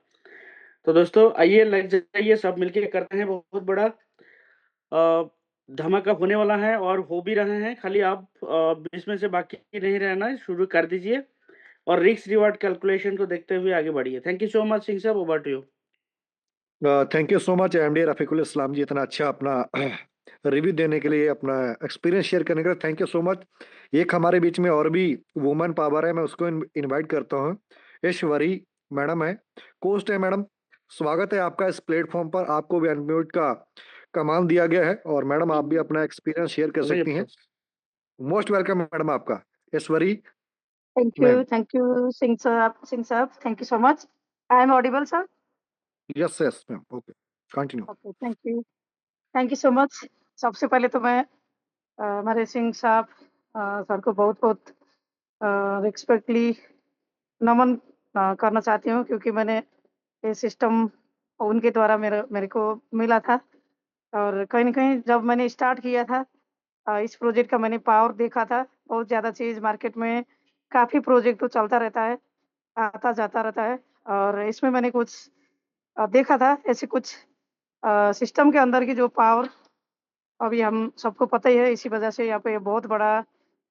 तो दोस्तों, आइए लग जाइए, सब मिलके करते हैं बहुत बड़ा धमाका होने वाला है, और हो भी रहे हैं। खाली आप बीच में से बाकी नहीं रहना, शुरू कर दीजिए और रिस्क रिवार्ड कैलकुलेशन को देखते हुए आगे बढ़िए। Thank you so much Singh साहब, over to you. Thank you so much MD Rafiqul Islam ji, इतना अच्छा अपना रिव्यू देने के लिए, अपना एक्सपीरियंस शेयर करने के लिए थैंक यू सो मच। एक हमारे बीच में और भी वुमन पावर है, मैं उसको इनवाइट करता हूँ। ऐश्वरी मैडम है, कोस्ट है मैडम, स्वागत है आपका इस प्लेटफॉर्म पर। आपको भी अनम्यूट का कमांड दिया गया है और मैडम आप भी अपना एक्सपीरियंस शेयर कर सकती हैं। मोस्ट वेलकम मैडम आपका, ऐश्वरी ma'am. Thank you, Singh sir. Thank you so much. I am audible, sir. Yes yes ma'am, okay continue. Okay, thank you so much. सबसे पहले तो मैं हमारे सिंह साहब सर को बहुत बहुत रिस्पेक्टली नमन करना चाहती हूँ, क्योंकि मैंने ये सिस्टम उनके द्वारा मेरे को मिला था। और कहीं ना कहीं जब मैंने स्टार्ट किया था इस प्रोजेक्ट का, मैंने पावर देखा था। बहुत ज़्यादा चीज़ मार्केट में, काफ़ी प्रोजेक्ट तो चलता रहता है, आता जाता रहता है, और इसमें मैंने कुछ देखा था ऐसे कुछ सिस्टम के अंदर की जो पावर, अभी हम सबको पता ही है। इसी वजह से यहाँ पे बहुत बड़ा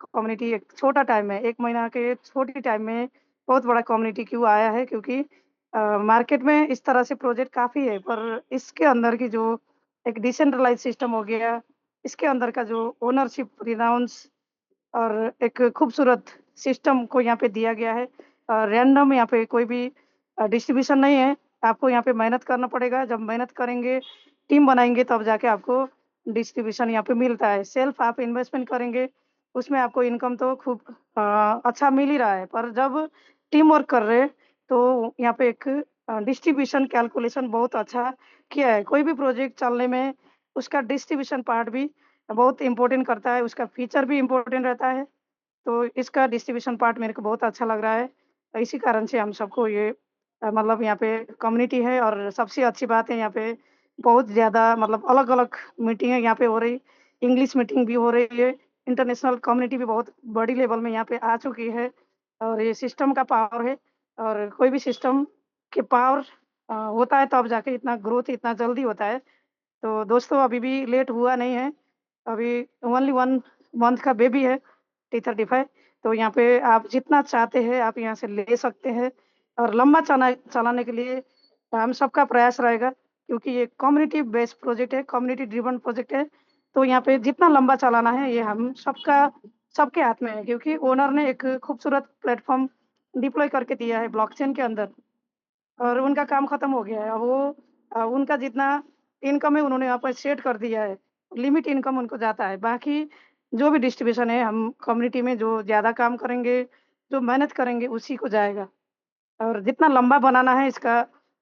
कम्युनिटी, एक छोटा टाइम में, 1 महीना के छोटी टाइम में बहुत बड़ा कम्युनिटी क्यों आया है, क्योंकि मार्केट में इस तरह से प्रोजेक्ट काफ़ी है, पर इसके अंदर की जो एक डिसेंट्रलाइज़ सिस्टम हो गया, इसके अंदर का जो ओनरशिप, रिनाउंस और एक खूबसूरत सिस्टम को यहाँ पे दिया गया है। रैंडम यहाँ पे कोई भी डिस्ट्रीब्यूशन नहीं है। आपको यहाँ पे मेहनत करना पड़ेगा। जब मेहनत करेंगे, टीम बनाएँगे तब जाके आपको डिस्ट्रीब्यूशन यहाँ पे मिलता है। सेल्फ आप इन्वेस्टमेंट करेंगे, उसमें आपको इनकम तो खूब अच्छा मिल ही रहा है। पर जब टीम वर्क कर रहे हैं, तो यहाँ पे एक डिस्ट्रीब्यूशन कैलकुलेशन बहुत अच्छा किया है। कोई भी प्रोजेक्ट चलने में उसका डिस्ट्रीब्यूशन पार्ट भी बहुत इम्पोर्टेंट करता है, उसका फीचर भी इम्पोर्टेंट रहता है। तो इसका डिस्ट्रीब्यूशन पार्ट मेरे को बहुत अच्छा लग रहा है। इसी कारण से हम सबको ये मतलब यहाँ पे कम्युनिटी है और सबसे अच्छी बात है यहाँ पे बहुत ज़्यादा मतलब अलग-अलग मीटिंगें यहाँ पे हो रही, इंग्लिश मीटिंग भी हो रही है, इंटरनेशनल कम्युनिटी भी बहुत बड़ी लेवल में यहाँ पे आ चुकी है और ये सिस्टम का पावर है और कोई भी सिस्टम के पावर होता है तब जाके इतना ग्रोथ इतना जल्दी होता है। तो दोस्तों अभी भी लेट हुआ नहीं है। अभी ओनली 1 मंथ का बेबी है T35 तो यहाँ पे आप जितना चाहते हैं आप यहाँ से ले सकते हैं और लंबा चलाने के लिए हम सबका प्रयास रहेगा क्योंकि ये कम्युनिटी बेस्ड प्रोजेक्ट है, कम्युनिटी ड्रिवन प्रोजेक्ट है। तो यहाँ पे जितना लंबा चलाना है ये हम सबके हाथ में है क्योंकि ओनर ने एक खूबसूरत प्लेटफ़ॉर्म डिप्लॉय करके दिया है ब्लॉकचेन के अंदर। और उनका काम खत्म हो गया है। अब वो उनका जितना इनकम है उन्होंने यहाँ पर सेट कर दिया है, लिमिट इनकम उनको जाता है। बाकी जो भी डिस्ट्रीब्यूशन है हम कम्युनिटी में जो ज़्यादा काम करेंगे, जो मेहनत करेंगे उसी को जाएगा। और जितना लंबा बनाना है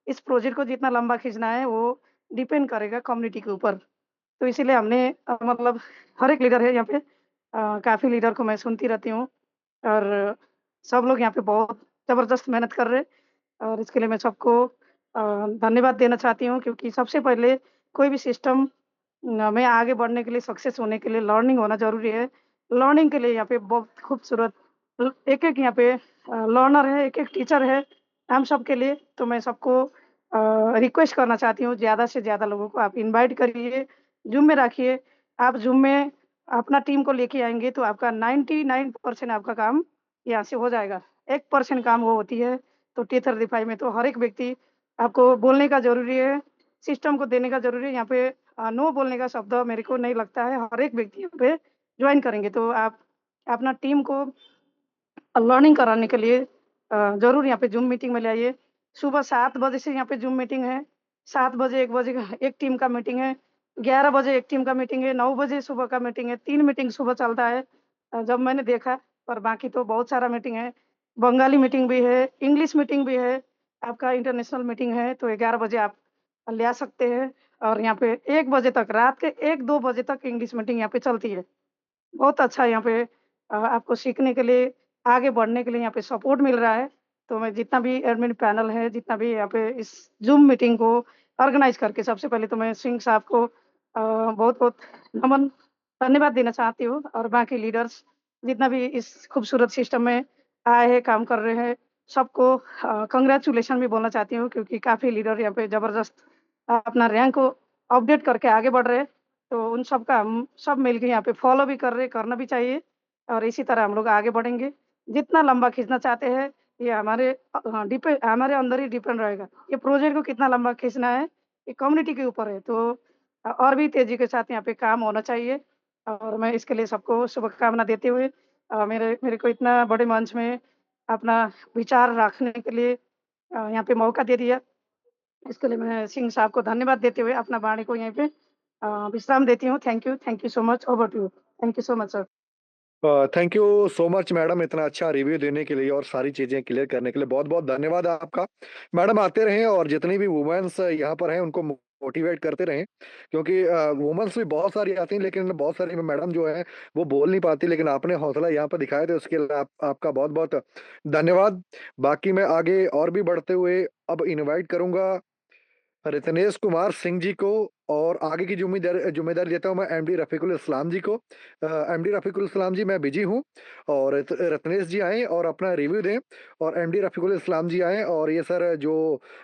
इस प्रोजेक्ट को जितना लंबा खींचना है वो डिपेंड करेगा कम्युनिटी के ऊपर। तो इसीलिए हमने मतलब हर एक लीडर है यहाँ पे काफ़ी लीडर को मैं सुनती रहती हूँ और सब लोग यहाँ पे बहुत ज़बरदस्त मेहनत कर रहे हैं और इसके लिए मैं सबको धन्यवाद देना चाहती हूँ क्योंकि सबसे पहले कोई भी सिस्टम में आगे बढ़ने के लिए, सक्सेस होने के लिए लर्निंग होना ज़रूरी है। लर्निंग के लिए यहाँ पे बहुत खूबसूरत एक-एक यहाँ पे लर्नर है, एक-एक टीचर है हम सबके लिए। तो मैं सबको रिक्वेस्ट करना चाहती हूँ ज़्यादा से ज़्यादा लोगों को आप इनवाइट करिए, ज़ूम में रखिए। आप ज़ूम में अपना टीम को लेके आएँगे तो आपका 99% आपका काम यहाँ से हो जाएगा। 1% काम वो होती है, तो T35 में तो हर एक व्यक्ति आपको बोलने का ज़रूरी है, सिस्टम को देने का ज़रूरी है। यहाँ पे नो बोलने का शब्द मेरे को नहीं लगता है, हर एक व्यक्ति यहाँ पे जॉइन करेंगे। तो आप अपना टीम को लर्निंग कराने के लिए ज़रूर यहाँ पे ज़ूम मीटिंग में लाइए। सुबह 7 बजे से यहाँ पे ज़ूम मीटिंग है, 7 बजे 1 बजे का एक टीम का मीटिंग है, 11 बजे एक टीम का मीटिंग है, 9 बजे सुबह का मीटिंग है, 3 मीटिंग सुबह चलता है जब मैंने देखा, पर बाकी तो बहुत सारा मीटिंग है। बंगाली मीटिंग भी है, इंग्लिश मीटिंग भी है, आपका इंटरनेशनल मीटिंग है, तो 11 बजे आप ले आ सकते हैं और यहाँ पे 1 बजे तक, रात के 1-2 बजे तक इंग्लिश मीटिंग यहाँ पे चलती है। बहुत अच्छा यहाँ पे आपको सीखने के लिए, आगे बढ़ने के लिए यहाँ पे सपोर्ट मिल रहा है। तो मैं जितना भी एडमिन पैनल है, जितना भी यहाँ पे इस ज़ूम मीटिंग को ऑर्गेनाइज़ करके सबसे पहले तो मैं सिंह साहब को बहुत-बहुत नमन धन्यवाद देना चाहती हूँ और बाकी लीडर्स जितना भी इस खूबसूरत सिस्टम में आए हैं, काम कर रहे हैं, सबको कांग्रेचुलेशन भी बोलना चाहती हूँ क्योंकि काफ़ी लीडर यहाँ पे ज़बरदस्त अपना रैंक को अपडेट करके आगे बढ़ रहे हैं। तो उन सबका हम सब मिलके यहाँ पे फॉलो भी कर रहे हैं, करना भी चाहिए और इसी तरह हम लोग आगे बढ़ेंगे। जितना लंबा खींचना चाहते हैं, ये हमारे अंदर ही डिपेंड रहेगा। ये प्रोजेक्ट को कितना लंबा खींचना है, ये कम्युनिटी के ऊपर है। तो और भी तेज़ी के साथ यहाँ पे काम होना चाहिए और मैं इसके लिए सबको शुभकामना देते हुए मेरे मेरे को इतना बड़े मंच में अपना विचार रखने के लिए यहाँ पे मौका दे दिया। इसके लिए मैं सिंह साहब को धन्यवाद देते हुए अपना वाणी को यहीं पे विश्राम देती हूँ। Thank you so much. Over to you. Thank you so much sir. Thank you so much madam, इतना अच्छा रिव्यू देने के लिए और सारी चीज़ें क्लियर करने के लिए बहुत बहुत धन्यवाद आपका। मैडम आते रहें और जितनी भी वुमेन्स यहाँ पर हैं उनको मोटिवेट करते रहें क्योंकि वुमेन्स भी बहुत सारी आती हैं लेकिन बहुत सारी मैडम जो है वो बोल नहीं पाती, लेकिन आपने हौसला यहाँ पर दिखाया था उसके लिए आपका बहुत बहुत धन्यवाद। बाकी मैं आगे और भी बढ़ते हुए अब इनवाइट करूंगा रितनेश कुमार सिंह जी को और आगे की जिम्मेदारी देता हूँ मैं एमडी रफीकुल इस्लाम जी को। एमडी रफीकुल इस्लाम जी मैं बिजी हूँ और रत्नेश जी आए और अपना रिव्यू दें और एमडी रफीकुल इस्लाम जी आए और ये सर जो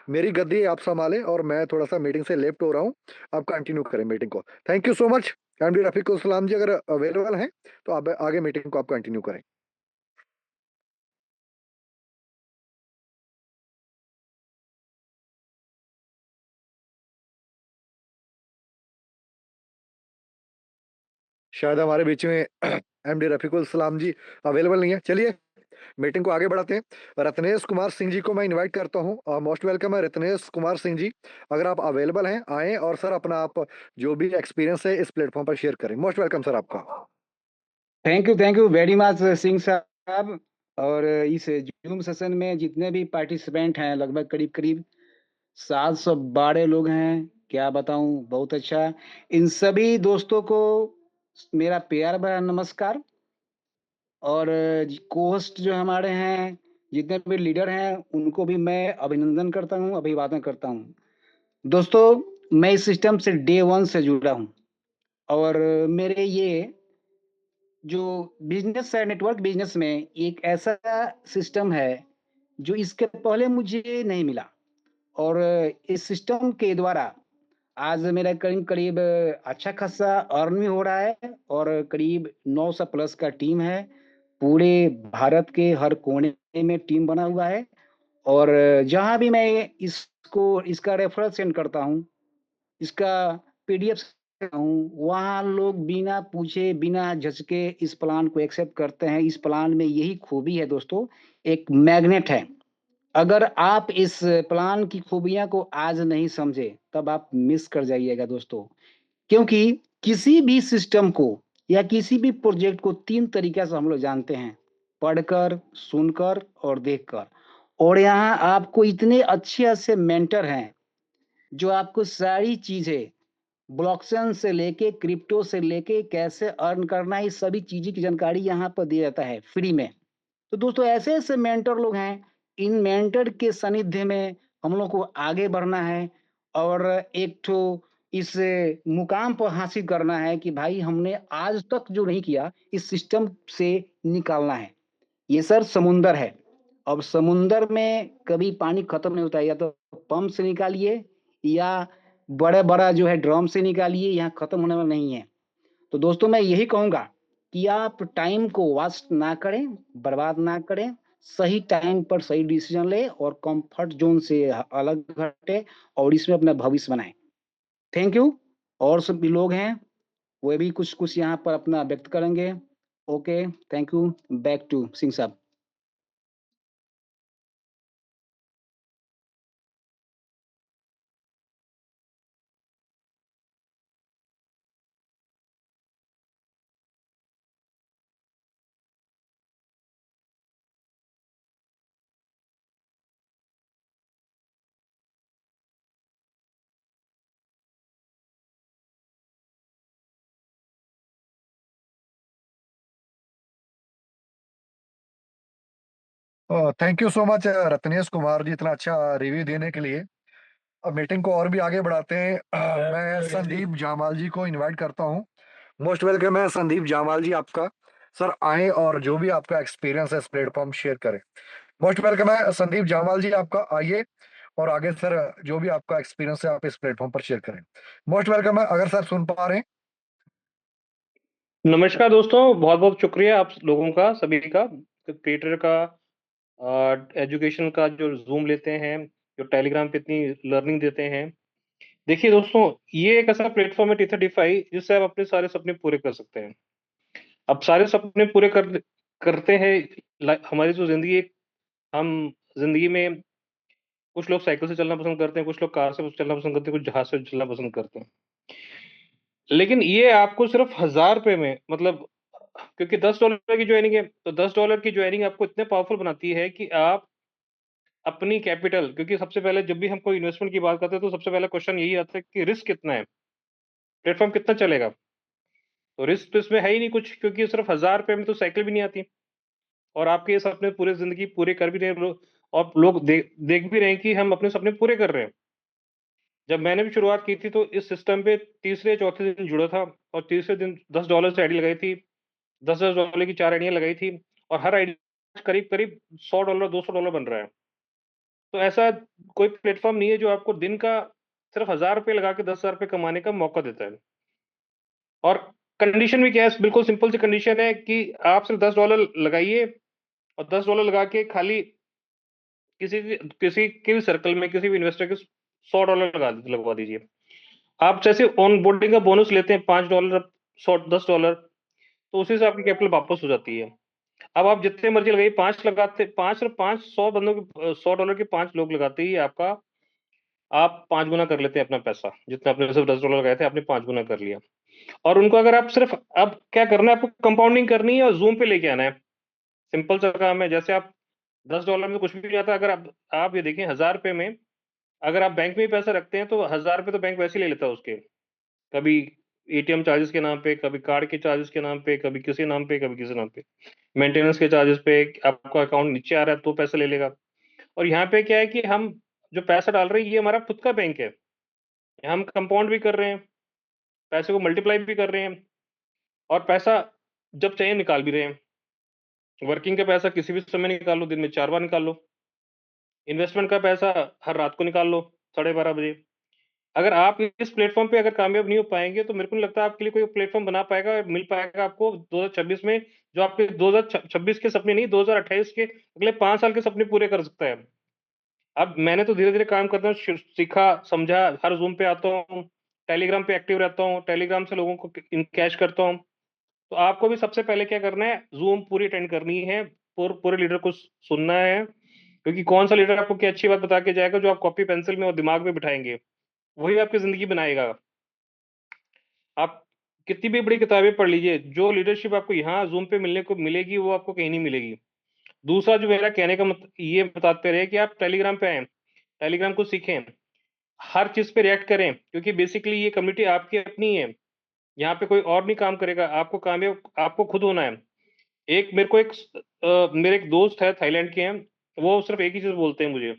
मेरी गद्दी है आप संभालें और मैं थोड़ा सा मीटिंग से लेफ्ट हो रहा हूँ, आप कंटिन्यू करें मीटिंग को। Thank you so much. MD Rafiqul Islam ji अगर अवेलेबल हैं तो आप आगे मीटिंग को आप कंटिन्यू करें। शायद हमारे बीच में एमडी रफीकुल सलाम जी अवेलेबल नहीं है। चलिए मीटिंग को आगे बढ़ाते हैं। रत्नेश कुमार सिंह जी को मैं इनवाइट करता हूं। मोस्ट वेलकम है रत्नेश कुमार सिंह जी। अगर आप अवेलेबल हैं आएं और सर अपना आप जो भी एक्सपीरियंस है इस प्लेटफॉर्म पर शेयर करें। मोस्ट वेलकम सर आपका। Thank you very much Singh साहब। और इस जूम सेशन में जितने भी पार्टिसिपेंट हैं लगभग करीब करीब 712 लोग हैं। क्या बताऊं, बहुत अच्छा। इन सभी दोस्तों को मेरा प्यार भरा नमस्कार। और कोस्ट जो हमारे हैं, जितने भी लीडर हैं, उनको भी मैं अभिनंदन करता हूं, अभिवादन करता हूं। दोस्तों, मैं इस सिस्टम से डे वन से जुड़ा हूं। और मेरे ये जो बिजनेस है, नेटवर्क बिजनेस में एक ऐसा सिस्टम है जो इसके पहले मुझे नहीं मिला। और इस सिस्टम के द्वारा आज मेरा करीब करीब अच्छा खासा अर्न भी हो रहा है। और करीब 900 प्लस का टीम है। पूरे भारत के हर कोने में टीम बना हुआ है। और जहां भी मैं इसका रेफरल सेंड करता हूं, इसका पीडीएफ हूँ, वहाँ लोग बिना पूछे बिना झसके इस प्लान को एक्सेप्ट करते हैं। इस प्लान में यही खूबी है दोस्तों, एक मैग्नेट है। अगर आप इस प्लान की खूबियां को आज नहीं समझे तब आप मिस कर जाइएगा दोस्तों। क्योंकि किसी भी सिस्टम को या किसी भी प्रोजेक्ट को 3 तरीके से हम लोग जानते हैं: पढ़कर, सुनकर और देखकर। और यहाँ आपको इतने अच्छे अच्छे मेंटर हैं जो आपको सारी चीजें, ब्लॉकचेन से लेके क्रिप्टो से लेके कैसे अर्न करना है, इस सभी चीज़ों की जानकारी यहाँ पर दिया जाता है फ्री में। तो दोस्तों, ऐसे ऐसे मेंटर लोग हैं। इन मेंटर के सानिध्य में हम लोग को आगे बढ़ना है और एक ठो इस मुकाम पर हासिल करना है कि भाई हमने आज तक जो नहीं किया इस सिस्टम से निकालना है। ये सर समुंदर है। अब समुंदर में कभी पानी खत्म नहीं होता है। या तो पंप से निकालिए या बड़े बड़ा जो है ड्रम से निकालिए, यहाँ खत्म होने वाला नहीं है। तो दोस्तों, मैं यही कहूंगा कि आप टाइम को वेस्ट ना करें, बर्बाद ना करें। सही टाइम पर सही डिसीजन ले और कंफर्ट जोन से अलग हटे और इसमें अपना भविष्य बनाएं। Thank you. और सब भी लोग हैं, वो भी कुछ कुछ यहाँ पर अपना व्यक्त करेंगे। Okay, thank you. Back to Singh साहब। Thank you so much Ratnesh Kumar ji इतना अच्छा रिव्यू देने के लिए। अब मीटिंग को और भी आगे बढ़ाते हैं। मैं संदीप जामाल जी को इनवाइट करता हूँ। मोस्ट वेलकम है संदीप जामाल जी आपका। सर आए और जो भी आपका एक्सपीरियंस है इस प्लेटफॉर्म शेयर करें। मोस्ट वेलकम है संदीप जामाल जी आपका। आइए और आगे सर जो भी आपका एक्सपीरियंस है आप इस प्लेटफॉर्म पर शेयर करें। मोस्ट वेलकम है। अगर सर सुन पा रहे हैं। नमस्कार दोस्तों, बहुत बहुत शुक्रिया आप लोगों का, सभी का, क्रिएटर का, एजुकेशन का जो जूम लेते हैं, जो टेलीग्राम पे इतनी लर्निंग देते हैं। देखिए दोस्तों, ये एक ऐसा प्लेटफॉर्म है T35 जिससे आप अपने सारे सपने पूरे कर सकते हैं। अब सारे सपने पूरे करते हैं। हमारी जो जिंदगी हम जिंदगी में कुछ लोग साइकिल से चलना पसंद करते हैं, कुछ लोग कार से चलना पसंद करते हैं, कुछ जहाज से चलना पसंद करते हैं। लेकिन ये आपको सिर्फ 1000 रुपए में, मतलब क्योंकि $10 की ज्वाइनिंग है, तो $10 की ज्वाइनिंग आपको इतने पावरफुल बनाती है कि आप अपनी कैपिटल, क्योंकि सबसे पहले जब भी हम कोई इन्वेस्टमेंट की बात करते हैं तो सबसे पहला क्वेश्चन यही आता है कि रिस्क कितना है, प्लेटफॉर्म कितना चलेगा। तो रिस्क तो इसमें है ही नहीं कुछ, क्योंकि सिर्फ 1000 रुपए में तो साइकिल भी नहीं आती और आपके ये सपने पूरे जिंदगी पूरे कर भी रहे हैं लोग, और लोग देख भी रहे हैं कि हम अपने सपने पूरे कर रहे हैं। जब मैंने भी शुरुआत की थी तो इस सिस्टम पे तीसरे चौथे दिन जुड़ा था और तीसरे दिन $10 से आईडी लगाई थी। $10 की 4 आईडियां लगाई थी और हर आईडी करीब करीब $100 $200 बन रहा है। तो ऐसा कोई प्लेटफॉर्म नहीं है जो आपको दिन का सिर्फ 1000 रुपये लगा के 10,000 रुपये कमाने का मौका देता है। और कंडीशन भी क्या है, बिल्कुल सिंपल सी कंडीशन है कि आप सिर्फ $10 लगाइए और $10 लगा के खाली किसी के भी सर्कल में किसी भी इन्वेस्टर के $100 लगवा दीजिए। आप जैसे ऑन बोर्डिंग का बोनस लेते हैं $5 $10, तो उसी से आपकी कैपिटल वापस हो जाती है। अब आप जितने मर्जी लगाइए, 5 लगाते, 100 डॉलर के 5 लोग लगाते ही आपका, आप 5 गुना कर लेते हैं अपना पैसा। जितना आपने सिर्फ $10 लगाए थे, आपने 5 गुना कर लिया। और उनको अगर आप सिर्फ, अब क्या करना है आपको, कंपाउंडिंग करनी है और जूम पे लेके आना है। सिंपल सा काम है। जैसे आप $10 में तो कुछ भी नहीं आता। अगर आप ये देखें, 1000 रुपये में अगर आप बैंक में ही पैसा रखते हैं तो 1000 रुपये तो बैंक वैसे ही ले लेता है उसके। कभी एटीएम चार्जेस के नाम पे, कभी कार्ड के चार्जेस के नाम पे, कभी किसी नाम पे, कभी किसी नाम पे, मेंटेनेंस के चार्जेस पे। आपका अकाउंट नीचे आ रहा है तो पैसा ले लेगा। और यहाँ पे क्या है कि हम जो पैसा डाल रहे हैं, ये हमारा खुद का बैंक है। हम कंपाउंड भी कर रहे हैं, पैसे को मल्टीप्लाई भी कर रहे हैं, और पैसा जब चाहिए निकाल भी रहे हैं। वर्किंग का पैसा किसी भी समय निकाल लो, दिन में 4 बार निकाल लो। इन्वेस्टमेंट का पैसा हर रात को निकाल लो 12:30 बजे। अगर आप इस प्लेटफॉर्म पे अगर कामयाब नहीं हो पाएंगे, तो मेरे को नहीं लगता आपके लिए कोई प्लेटफॉर्म बना पाएगा, मिल पाएगा आपको 2026 में, जो आपके 2026 के सपने नहीं, 2028 के अगले 5 साल के सपने पूरे कर सकता है। अब मैंने तो धीरे धीरे काम करना सीखा, समझा। हर जूम पे आता हूँ, टेलीग्राम पे एक्टिव रहता हूँ, टेलीग्राम से लोगों को कैश करता हूँ। तो आपको भी सबसे पहले क्या करना है, जूम पूरी अटेंड करनी है, पूरे लीडर को सुनना है। क्योंकि कौन सा लीडर आपको क्या अच्छी बात बता के जाएगा, जो आप कॉपी पेंसिल में और दिमाग में बिठाएंगे, वही आपकी जिंदगी बनाएगा। आप कितनी भी बड़ी किताबें पढ़ लीजिए, जो लीडरशिप आपको यहाँ जूम पे मिलने को मिलेगी, वो आपको कहीं नहीं मिलेगी। दूसरा जो मेरा कहने का ये बताते रहे कि आप टेलीग्राम पे आए, टेलीग्राम को सीखें, हर चीज पे रिएक्ट करें, क्योंकि बेसिकली ये कम्युनिटी आपकी अपनी है। यहाँ पे कोई और नहीं काम करेगा, आपको कामयाब आपको खुद होना है। मेरे एक दोस्त है, थाईलैंड के हैं, वो सिर्फ एक ही चीज बोलते हैं मुझे,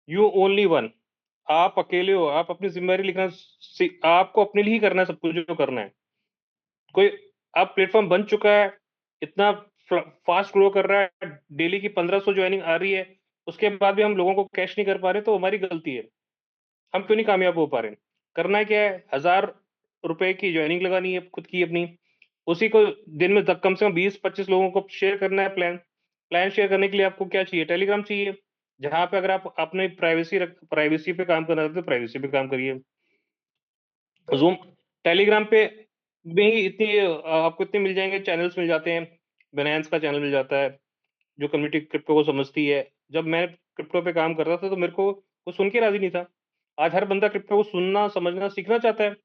यू ओनली वन। आप अकेले हो, आप अपनी जिम्मेदारी लिखना आपको अपने लिए ही करना है, सब कुछ जो करना है। कोई अब प्लेटफॉर्म बन चुका है, इतना फास्ट ग्रो कर रहा है, डेली की 1500 ज्वाइनिंग आ रही है, उसके बाद भी हम लोगों को कैश नहीं कर पा रहे, तो हमारी गलती है। हम क्यों नहीं कामयाब हो पा रहे? करना क्या है, $1000 की ज्वाइनिंग लगानी है खुद की अपनी, उसी को दिन में कम से कम 20-25 लोगों को शेयर करना है। प्लान शेयर करने के लिए आपको क्या चाहिए, टेलीग्राम चाहिए, जहां पे अगर आप अपने प्राइवेसी पे काम करना चाहते हो, प्राइवेसी पे काम करिए। जूम टेलीग्राम पे में ही आपको इतने मिल जाएंगे, चैनल्स मिल जाते हैं। बिनांस का चैनल मिल जाता है, जो कम्युनिटी क्रिप्टो को समझती है। जब मैं क्रिप्टो पे काम करता था, तो मेरे को सुन के राजी नहीं था। आज हर बंदा क्रिप्टो को सुनना, समझना, सीखना चाहता है।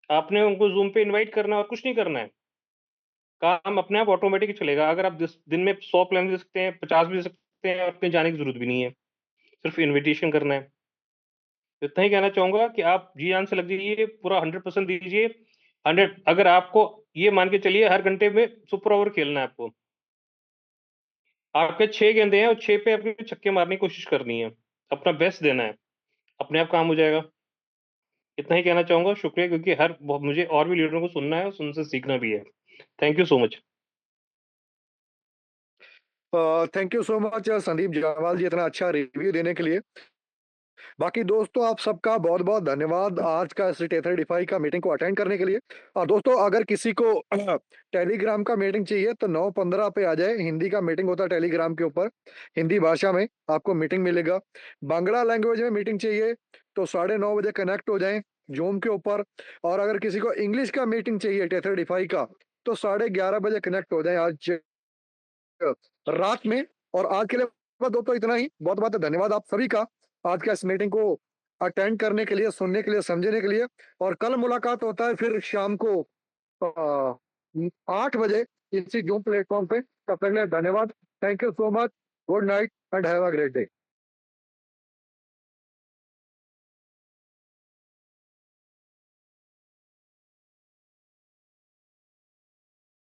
आपने उनको जूम पे इनवाइट करना और कुछ नहीं करना है, काम अपने आप ऑटोमेटिक चलेगा। अगर आप दिन में 100 प्लान दे सकते हैं, 50 भी दे सकते हैं, और अपने जाने की जरूरत भी नहीं है, सिर्फ इन्विटेशन करना है। तो इतना ही कहना चाहूंगा कि आप जी जान से लग जाइए, पूरा 100% दीजिए। 100, अगर आपको ये मान के चलिए हर घंटे में सुपर ओवर खेलना है आपको, आपके 6 गेंदे हैं और 6 पे आपको छक्के मारने की कोशिश करनी है, अपना बेस्ट देना है, अपने आप काम हो जाएगा। इतना ही कहना चाहूंगा। शुक्रिया, क्योंकि मुझे और भी लीडरों को सुनना है और उनसे सीखना भी है। Thank you so much. Thank you so much Sandeep Jaiswal ji, इतना अच्छा रिव्यू देने के लिए। बाकी दोस्तों, आप सबका बहुत बहुत धन्यवाद आज का स्ट्रीट एथर का मीटिंग को अटेंड करने के लिए। और दोस्तों, अगर किसी को टेलीग्राम का मीटिंग चाहिए तो 9:15 पे आ जाए। हिंदी का मीटिंग होता है टेलीग्राम के ऊपर, हिंदी भाषा में आपको मीटिंग मिलेगा। बांग्ला लैंग्वेज में मीटिंग चाहिए तो 9:30 बजे कनेक्ट हो जाएं जूम के ऊपर। और अगर किसी को इंग्लिश का मीटिंग चाहिए टेथर का, तो 11:30 बजे कनेक्ट हो जाए आज रात में। और आज के लिए बस दोस्तों इतना ही। बहुत बहुत धन्यवाद आप सभी का आज का इस मीटिंग को अटेंड करने के लिए, सुनने के लिए, समझने के लिए। और कल मुलाकात होता है फिर शाम को 8 बजे इसी जूम प्लेटफॉर्म पे। तब तक के लिए धन्यवाद। Thank you so much. Good night and have a great day.